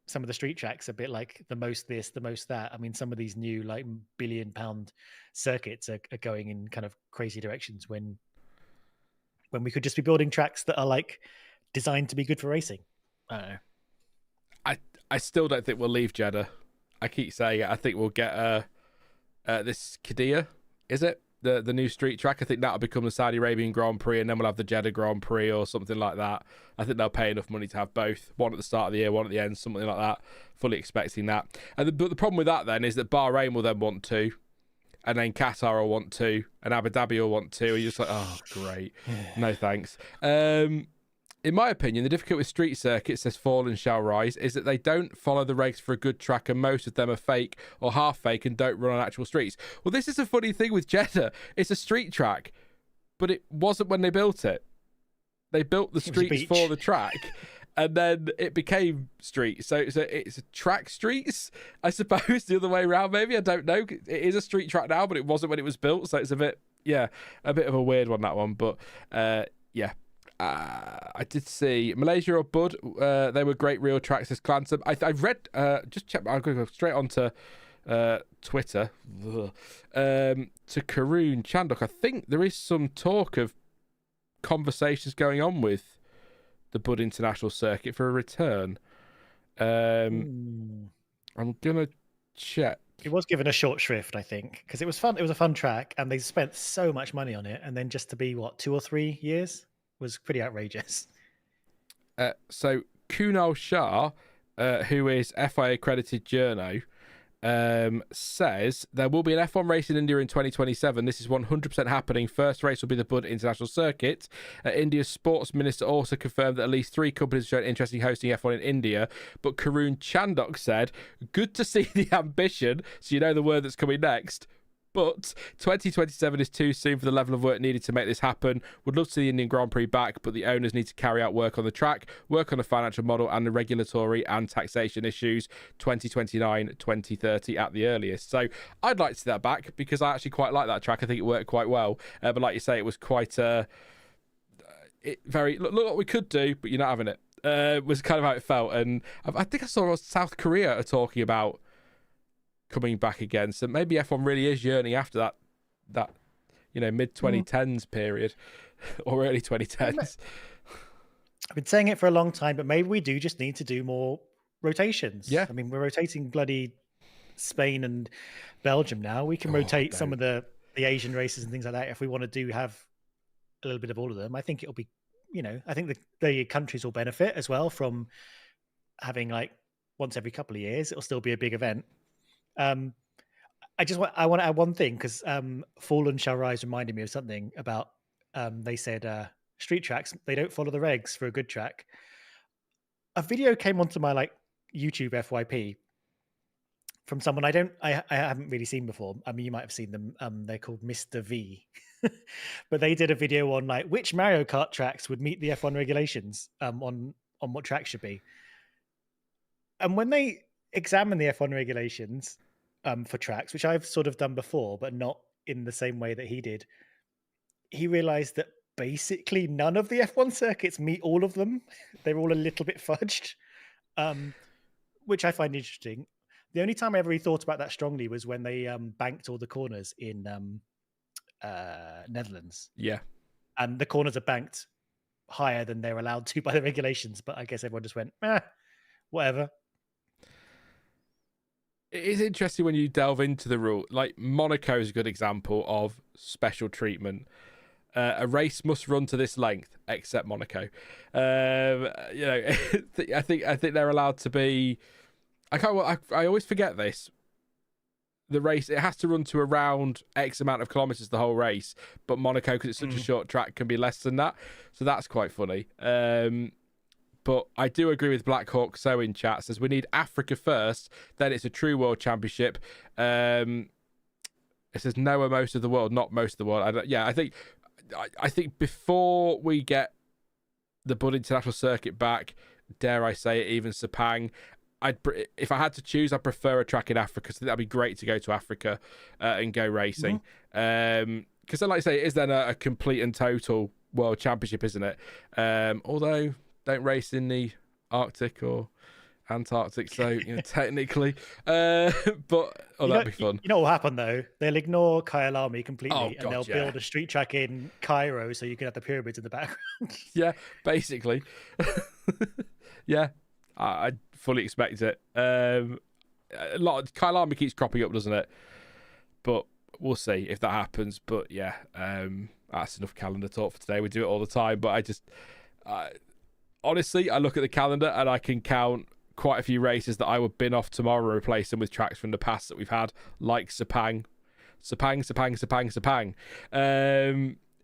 some of the street tracks a bit like the most this, the most that, I mean, some of these new like £1 billion circuits are going in kind of crazy directions when we could just be building tracks that are like designed to be good for racing. I don't know. I still don't think we'll leave Jeddah. I keep saying it. I think we'll get this Qiddiya, is it? The new street track. I think that'll become the Saudi Arabian Grand Prix, and then we'll have the Jeddah Grand Prix or something like that. I think they'll pay enough money to have both. One at the start of the year, one at the end, something like that. Fully expecting that. But the problem with that then is that Bahrain will then want to, and then Qatar will want to, and Abu Dhabi will want to. And you're just like, oh, great. No thanks. In my opinion, the difficulty with street circuits, says Fall and Shall Rise, is that they don't follow the regs for a good track, and most of them are fake or half fake and don't run on actual streets. Well, this is a funny thing with Jeddah. It's a street track, but it wasn't when they built it. They built the streets for the track, and then it became streets. So it's a track streets, I suppose, the other way around, maybe. I don't know. It is a street track now, but it wasn't when it was built. So it's a bit of a weird one, that one. But yeah. I did see Malaysia or Bud. They were great real tracks as Clanton. I read. Just check. I'm going to go straight onto Twitter to Karun Chandok. I think there is some talk of conversations going on with the Bud International Circuit for a return. I'm gonna check. It was given a short shrift, I think, because it was fun. It was a fun track, and they spent so much money on it, and then just to be 2 or 3 years was pretty outrageous. So Kunal Shah, who is FIA accredited journo, says there will be an F1 race in India in 2027. This is 100% happening. First race will be the Bud International Circuit. India's sports minister also confirmed that at least 3 companies have shown interest in hosting F1 in India. But Karun Chandok said, good to see the ambition. So you know the word that's coming next. But 2027 is too soon for the level of work needed to make this happen. Would love to see the Indian Grand Prix back, but the owners need to carry out work on the track, work on the financial model and the regulatory and taxation issues. 2029, 2030 at the earliest. So I'd like to see that back because I actually quite like that track. I think it worked quite well. But like you say, it was quite look what we could do, but you're not having it. Was kind of how it felt. And I think I saw South Korea are talking about coming back again, so maybe F1 really is yearning after that mid 2010s period or early 2010s. I've been saying it for a long time, but maybe we do just need to do more rotations. I mean, we're rotating bloody Spain and Belgium now. We can rotate some of the Asian races and things like that if we want to have a little bit of all of them. I think it'll be, I think the countries will benefit as well from having once every couple of years. It'll still be a big event. I want to add one thing because Fallen Shall Rise reminded me of something about they said street tracks, they don't follow the regs for a good track. A video came onto my YouTube FYP from someone I haven't really seen before. I mean, you might have seen them. They're called Mr. V, but they did a video on which Mario Kart tracks would meet the F1 regulations on what tracks should be. And when they examine the F1 regulations for tracks, which I've sort of done before, but not in the same way that he did, he realized that basically none of the F1 circuits meet all of them. They're all a little bit fudged, which I find interesting. The only time I ever really thought about that strongly was when they banked all the corners in Netherlands. Yeah. And the corners are banked higher than they're allowed to by the regulations, but I guess everyone just went, whatever. It is interesting when you delve into the rule. Monaco is a good example of special treatment. A race must run to this length, except Monaco. I think they're allowed to be. I always forget this. The race, it has to run to around X amount of kilometers the whole race, but Monaco, because it's such a short track, can be less than that. So that's quite funny. But I do agree with Black Hawk So in chat says we need Africa first, then it's a true world championship. It says no or most of the world, not most of the world. I think before we get the Bud International Circuit back, dare I say it, even Sepang, if I had to choose, I'd prefer a track in Africa. So that'd be great to go to Africa and go racing. Because then, like I say, it is then a complete and total world championship, isn't it? Although don't race in the Arctic or Antarctic, so technically, but that'd be fun. You know what will happen though? They'll ignore Kyalami completely, and they'll build a street track in Cairo, so you can have the pyramids in the background. Yeah, basically. Yeah, I fully expect it. A lot of Kyalami keeps cropping up, doesn't it? But we'll see if that happens. But yeah, that's enough calendar talk for today. We do it all the time, but honestly, I look at the calendar and I can count quite a few races that I would bin off tomorrow and replace them with tracks from the past that we've had, like Sepang.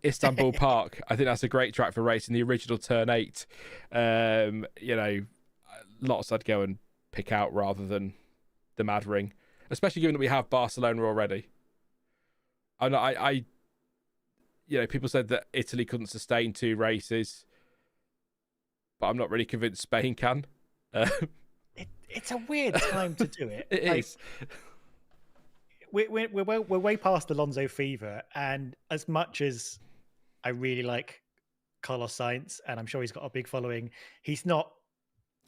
Istanbul Park. I think that's a great track for racing. The original Turn 8. Lots I'd go and pick out rather than the Mad Ring, especially given that we have Barcelona already. People said that Italy couldn't sustain 2 races, but I'm not really convinced Spain can. It's a weird time to do it. It is. We're way past Alonso fever, and as much as I really like Carlos Sainz, and I'm sure he's got a big following. He's not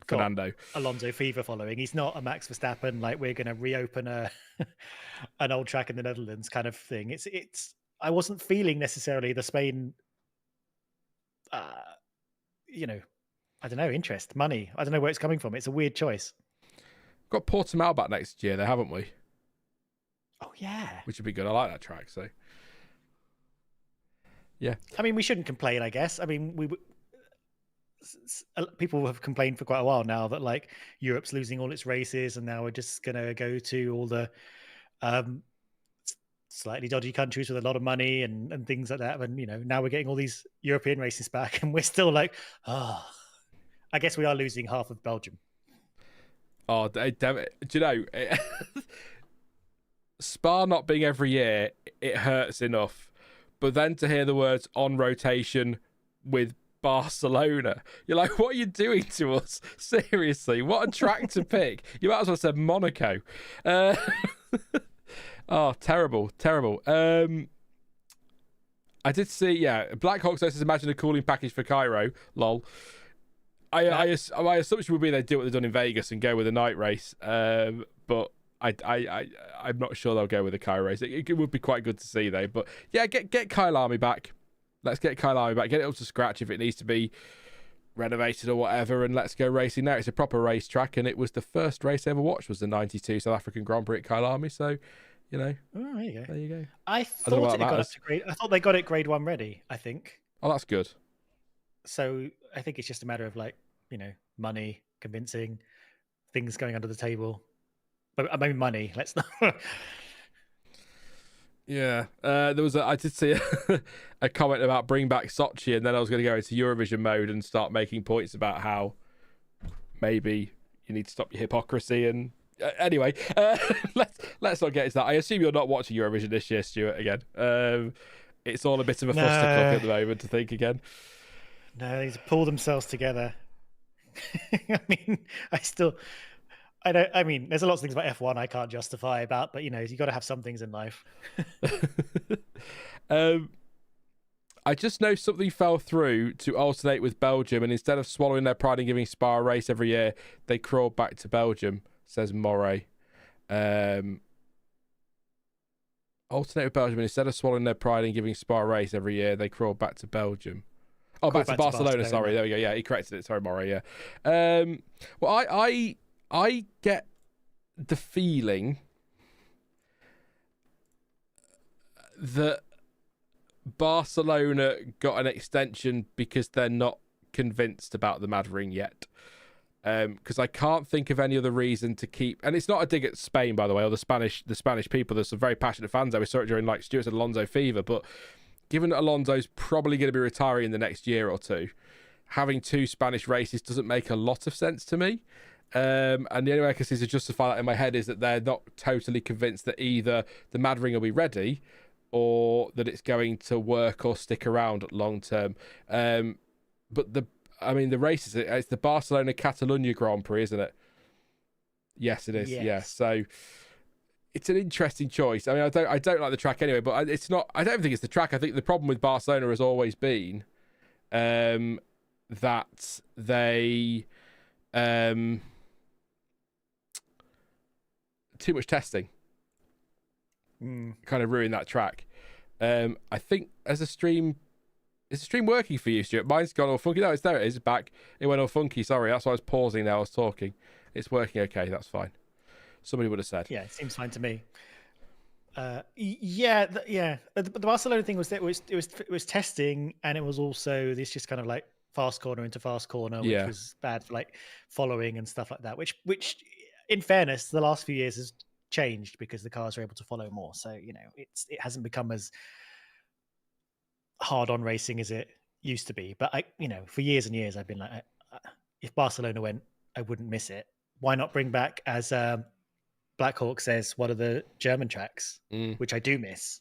got Fernando. Alonso fever following. He's not a Max Verstappen, like we're going to reopen an old track in the Netherlands kind of thing. It's. I wasn't feeling necessarily the Spain, I don't know, interest, money. I don't know where it's coming from. It's a weird choice. Got Portimao back next year, though, haven't we? Oh, yeah. Which would be good. I like that track, so. Yeah. I mean, we shouldn't complain, I guess. I mean, people have complained for quite a while now that, like, Europe's losing all its races and now we're just going to go to all the slightly dodgy countries with a lot of money and things like that. And, now we're getting all these European races back and we're still like, I guess we are losing half of Belgium. Oh, damn it. Do you know, Spa not being every year, it hurts enough. But then to hear the words on rotation with Barcelona, you're like, what are you doing to us? Seriously, what a track to pick. You might as well have said Monaco. Oh, terrible. I did see, Blackhawk says, imagine a cooling package for Cairo. Lol. My assumption would be they'd do what they've done in Vegas and go with a night race. But I'm not sure they'll go with a Cairo race. It would be quite good to see, though. But yeah, get Kyalami back. Let's get Kyalami back. Get it up to scratch if it needs to be renovated or whatever, and let's go racing now. It's a proper racetrack, and it was the first race I ever watched was the '92 South African Grand Prix at Kyalami. So, there you go. There you go. I thought they got it grade 1 ready. I think. Oh, that's good. So I think it's just a matter of money, convincing, things going under the table. But I mean, money. Let's not. Yeah, I did see a comment about bring back Sochi, and then I was going to go into Eurovision mode and start making points about how maybe you need to stop your hypocrisy. And anyway, let's not get into that. I assume you're not watching Eurovision this year, Stuart. Again, it's all a bit of a fuss to cook at the moment to think again. No, they need to pull themselves together. I mean, there's a lot of things about F1 I can't justify about, but you got to have some things in life. I just know something fell through to alternate with Belgium, and instead of swallowing their pride and giving Spa a race every year, they crawled back to Belgium, says Moray. Alternate with Belgium, and instead of swallowing their pride and giving Spa a race every year, they crawled back to Belgium. Oh, back to Barcelona, sorry. There we go. Yeah, he corrected it. Sorry, Moray, yeah. Well, I get the feeling that Barcelona got an extension because they're not convinced about the Maverick yet. Because I can't think of any other reason to keep, and it's not a dig at Spain, by the way, or the Spanish people. There's some very passionate fans there. We saw it during, like Stuart said, Alonso fever. But given that Alonso's probably going to be retiring in the next year or two, having 2 Spanish races doesn't make a lot of sense to me. And the only way I can see to justify that in my head is that they're not totally convinced that either the Mad Ring will be ready or that it's going to work or stick around long term. But the race it's the Barcelona Catalunya Grand Prix, isn't it? Yes, it is. Yes. Yeah. So it's an interesting choice. I mean, I don't like the track anyway, but it's not. I don't think it's the track. I think the problem with Barcelona has always been that they too much testing kind of ruined that track. I think is the stream working for you, Stuart? Mine's gone all funky. No, there it is. It's back. It went all funky. Sorry, that's why I was pausing there. I was talking. It's working okay. That's fine. Somebody would have said. Yeah, it seems fine to me. The Barcelona thing was that it was testing, and it was also this just kind of like fast corner into fast corner, which was bad for like following and stuff like that. Which in fairness, the last few years has changed because the cars are able to follow more. So it hasn't become as hard on racing as it used to be. But for years and years, I've been like, if Barcelona went, I wouldn't miss it. Why not bring back, as Blackhawk says, one of the German tracks, which I do miss,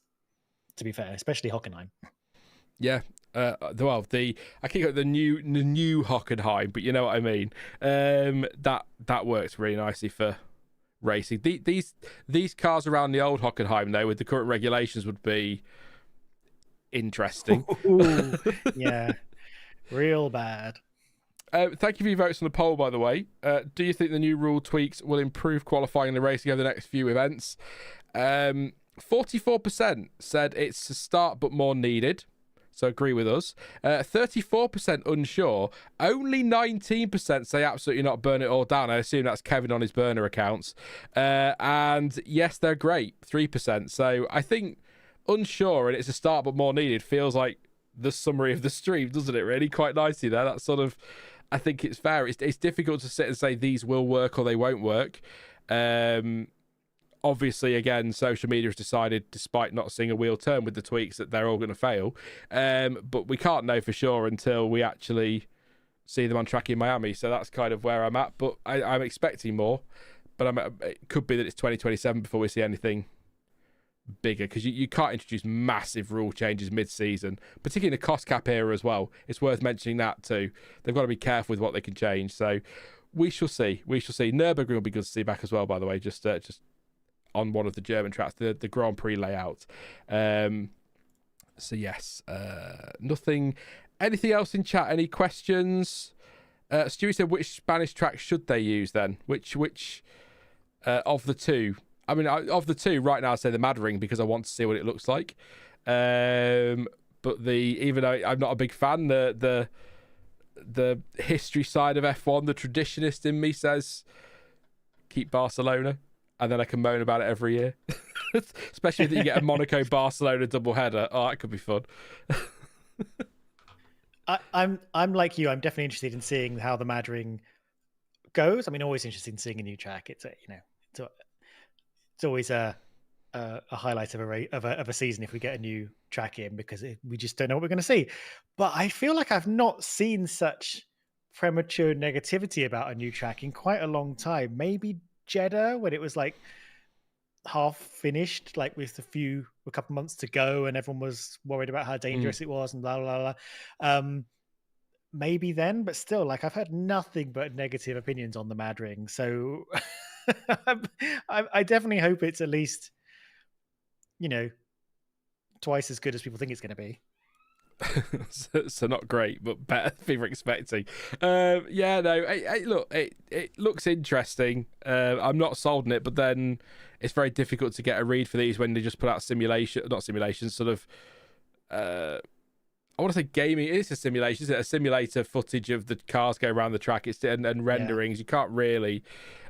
to be fair, especially Hockenheim. Yeah. I keep going the new Hockenheim, but you know what I mean. That works really nicely for racing. These cars around the old Hockenheim, though, with the current regulations, would be interesting. Ooh, yeah. Real bad. Thank you for your votes on the poll, by the way. Do you think the new rule tweaks will improve qualifying and the racing over the next few events? 44% said it's a start but more needed. So agree with us. 34% unsure. Only 19% say absolutely not, burn it all down. I assume that's Kevin on his burner accounts. And yes, they're great. 3%. So I think unsure and it's a start but more needed feels like the summary of the stream, doesn't it? Really quite nicely there. That's sort of, I think it's fair. It's difficult to sit and say these will work or they won't work. Obviously, again, social media has decided, despite not seeing a wheel turn with the tweaks, that they're all going to fail. But we can't know for sure until we actually see them on track in Miami. So that's kind of where I'm at. But I'm expecting more. But it could be that it's 2027 before we see anything bigger, because you can't introduce massive rule changes mid-season, particularly in the cost cap era as well. It's worth mentioning that too. They've got to be careful with what they can change. So we shall see. Nürburgring will be good to see back as well, by the way, just on one of the German tracks, the Grand Prix layout. So yes, nothing. Anything else in chat? Any questions? Stuart said, which Spanish track should they use then? Which of the two? I mean, of the two, right now I'd say the Madring, because I want to see what it looks like. But even though I'm not a big fan, the history side of F1, the traditionist in me says keep Barcelona, and then I can moan about it every year. Especially that you get a Monaco-Barcelona double header. Oh, that could be fun. I'm like you. I'm definitely interested in seeing how the Madring goes. I mean, always interested in seeing a new track. It's always a highlight of a season if we get a new track in, because we just don't know what we're going to see. But I feel like I've not seen such premature negativity about a new track in quite a long time. Maybe Jeddah, when it was like half finished, like with a couple months to go, and everyone was worried about how dangerous it was and blah blah blah. Maybe then, but still, like, I've had nothing but negative opinions on the Madring. So I definitely hope it's at least, twice as good as people think it's going to be. so not great, but better than people are expecting. It looks interesting. I'm not sold on it, but then it's very difficult to get a read for these when they just put out sort of I want to say gaming. It is a simulation, isn't it? A simulator footage of the cars go around the track. And renderings. You can't really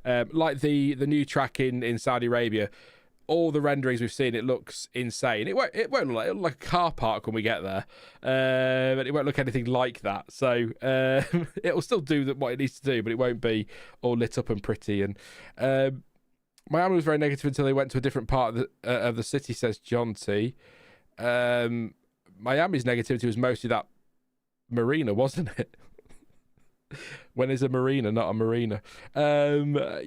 like the new track in Saudi Arabia. All the renderings we've seen, it looks insane. It won't look like a car park when we get there, but it won't look anything like that. So it'll still do what it needs to do, but it won't be all lit up and pretty. And Miami was very negative until they went to a different part of the city, says John T. Miami's negativity was mostly that marina, wasn't it? When is a marina not a marina? But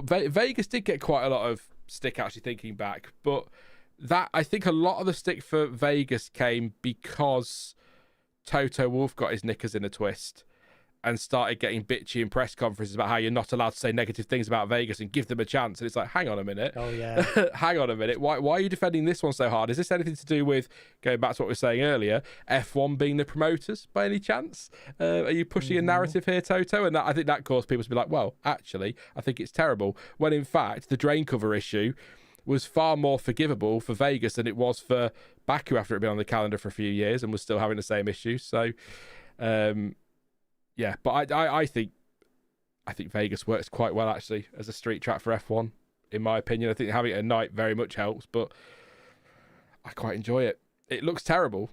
Vegas did get quite a lot of stick, actually, thinking back. But that, I think a lot of the stick for Vegas came because Toto Wolff got his knickers in a twist and started getting bitchy in press conferences about how you're not allowed to say negative things about Vegas and give them a chance. And it's like, hang on a minute. Oh, yeah. Hang on a minute. Why are you defending this one so hard? Is this anything to do with, going back to what we were saying earlier, F1 being the promoters by any chance? Are you pushing a narrative here, Toto? And I think that caused people to be like, well, actually, I think it's terrible. When in fact, the drain cover issue was far more forgivable for Vegas than it was for Baku after it had been on the calendar for a few years and was still having the same issues. So, yeah, but I think Vegas works quite well, actually, as a street track for F1, in my opinion. I think having it at night very much helps, but I quite enjoy it. It looks terrible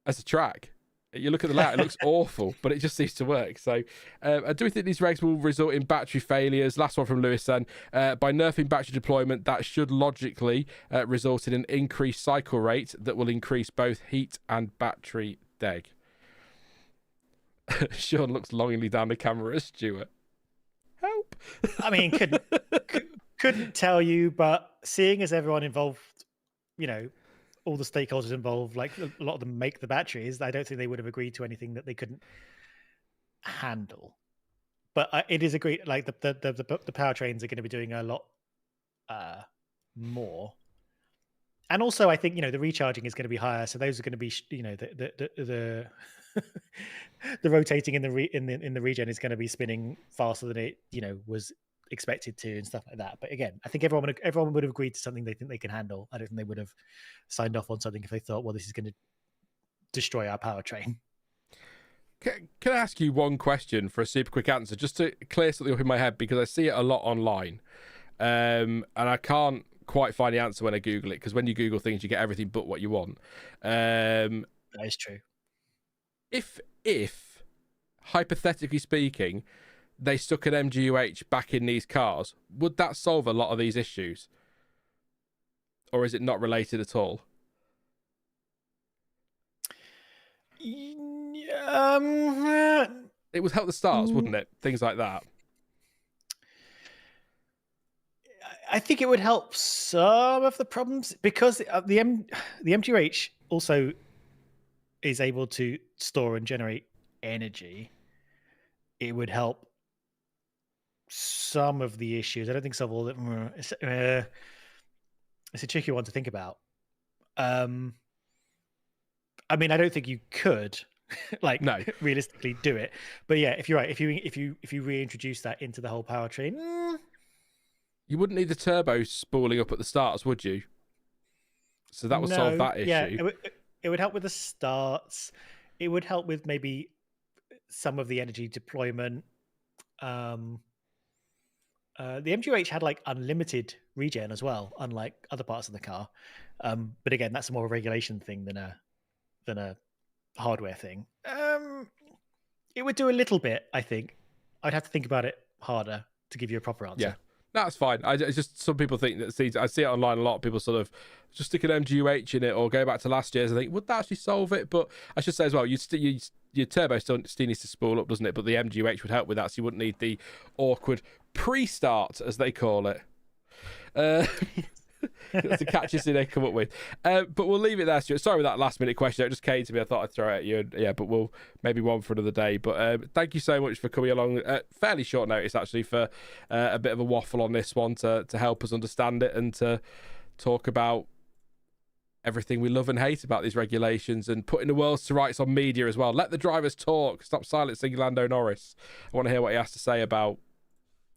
as a track. You look at the layout, it looks awful, but it just seems to work. So do we think these regs will result in battery failures? Last one from Lewis then. By nerfing battery deployment, that should logically result in an increased cycle rate that will increase both heat and battery deg. Sean looks longingly down the camera at Stuart. Help! I mean, couldn't tell you, but seeing as everyone involved, all the stakeholders involved, like a lot of them make the batteries, I don't think they would have agreed to anything that they couldn't handle. But it is agreed, like the powertrains are going to be doing a lot more. And also, I think the recharging is going to be higher, so those are going to be the the rotating in the regen is going to be spinning faster than it was expected to and stuff like that. But again, I think everyone would have agreed to something they think they can handle. I don't think they would have signed off on something if they thought, well, this is going to destroy our powertrain. Can I ask you one question for a super quick answer, just to clear something up in my head, because I see it a lot online, and I can't quite find the answer when I Google it, because when you Google things, you get everything but what you want. That is true. If hypothetically speaking, they stuck an MGUH back in these cars, would that solve a lot of these issues? Or is it not related at all? It would help the starts, wouldn't it? Things like that. I think it would help some of the problems, because the MGUH also is able to store and generate energy. It would help some of the issues. I don't think solve all of them. It's a tricky one to think about. I mean, I don't think you could realistically do it. But yeah, if you're right, if you reintroduce that into the whole powertrain, you wouldn't need the turbo spooling up at the starts, would you? So that would solve that issue. Yeah, it would help with the starts. It would help with maybe some of the energy deployment. The MGUH had unlimited regen as well, unlike other parts of the car. But again, that's more a regulation thing than a hardware thing. It would do a little bit, I think. I'd have to think about it harder to give you a proper answer. Yeah. That's fine. It's just some people think that I see it online a lot. People sort of just stick an MGUH in it or go back to last year's and think, would that actually solve it? But I should say as well, your turbo still needs to spool up, doesn't it? But the MGUH would help with that, so you wouldn't need the awkward pre-start, as they call it. That's the catches they come up with. But we'll leave it there, Stuart. Sorry with that last minute question. It just came to me. I thought I'd throw it at you. Yeah, but we'll maybe one for another day. But thank you so much for coming along. Fairly short notice, actually, for a bit of a waffle on this one to help us understand it and to talk about everything we love and hate about these regulations and putting the world to rights on media as well. Let the drivers talk. Stop silencing Lando Norris. I want to hear what he has to say about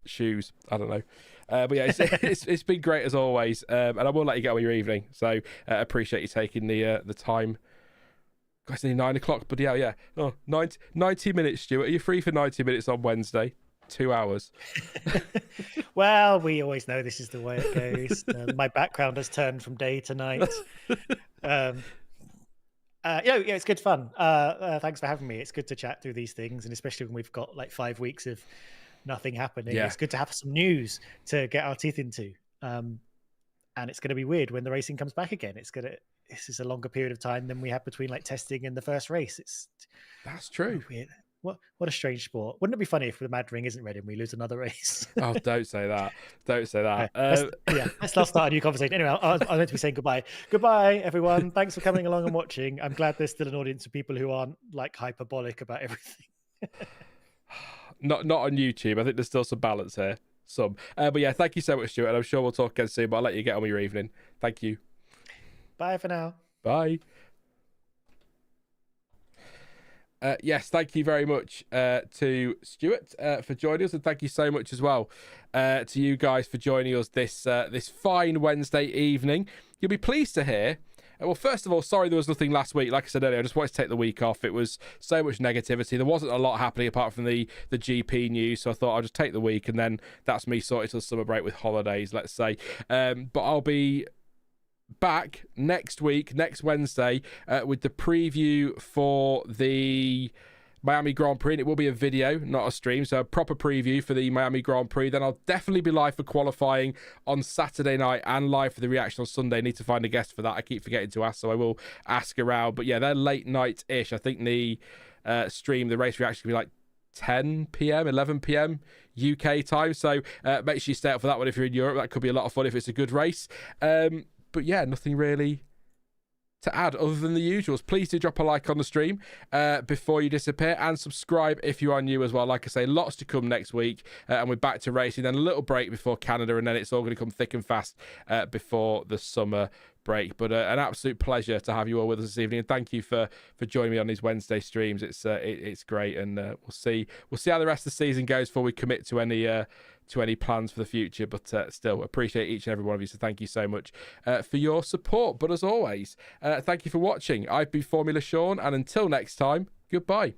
shoes. I don't know. But yeah, it's been great as always, and I will let you get on with your evening. So appreciate you taking the time. Guys, it's nearly 9 o'clock, but yeah. Oh, 90 minutes, Stuart. Are you free for 90 minutes on Wednesday? 2 hours. Well, we always know this is the way it goes. My background has turned from day to night. It's good fun. Thanks for having me. It's good to chat through these things, and especially when we've got 5 weeks of nothing happening. Yeah. It's good to have some news to get our teeth into. And it's going to be weird when the racing comes back again. This is a longer period of time than we had between testing and the first race. That's true. Weird. What a strange sport. Wouldn't it be funny if the Mad Ring isn't red and we lose another race? Oh, don't say that. Don't say that. Let's not start a new conversation. Anyway, I was meant to be saying goodbye. Goodbye, everyone. Thanks for coming along and watching. I'm glad there's still an audience of people who aren't hyperbolic about everything. Not on YouTube. I think there's still some balance here. But yeah, thank you so much, Stuart. And I'm sure we'll talk again soon, but I'll let you get on with your evening. Thank you. Bye for now. Bye. Yes, thank you very much to Stuart for joining us, and thank you so much as well to you guys for joining us this fine Wednesday evening. You'll be pleased to hear. Well, first of all, sorry there was nothing last week. Like I said earlier, I just wanted to take the week off. It was so much negativity. There wasn't a lot happening apart from the GP news, so I thought I'll just take the week, and then that's me sorted till summer break with holidays, let's say. But I'll be back next week, next Wednesday, with the preview for the Miami Grand Prix, and it will be a video, not a stream, so a proper preview for the Miami Grand Prix. Then I'll definitely be live for qualifying on Saturday night and live for the reaction on Sunday. I need to find a guest for that. I keep forgetting to ask, so I will ask around. But yeah, they're late night-ish. I think the stream, the race reaction will be 10 p.m, 11 p.m. UK time, so make sure you stay up for that one if you're in Europe. That could be a lot of fun if it's a good race. But yeah, nothing really to add other than the usuals. Please do drop a like on the stream before you disappear, and subscribe if you are new as well. Like I say, lots to come next week, and we're back to racing. Then a little break before Canada, and then it's all going to come thick and fast before the summer break. But an absolute pleasure to have you all with us this evening, and thank you for joining me on these Wednesday streams. It's great, and we'll see how the rest of the season goes before we commit to any plans for the future. But still appreciate each and every one of you, so thank you so much for your support. But as always, thank you for watching. I've been Formula Sean, and until next time, goodbye.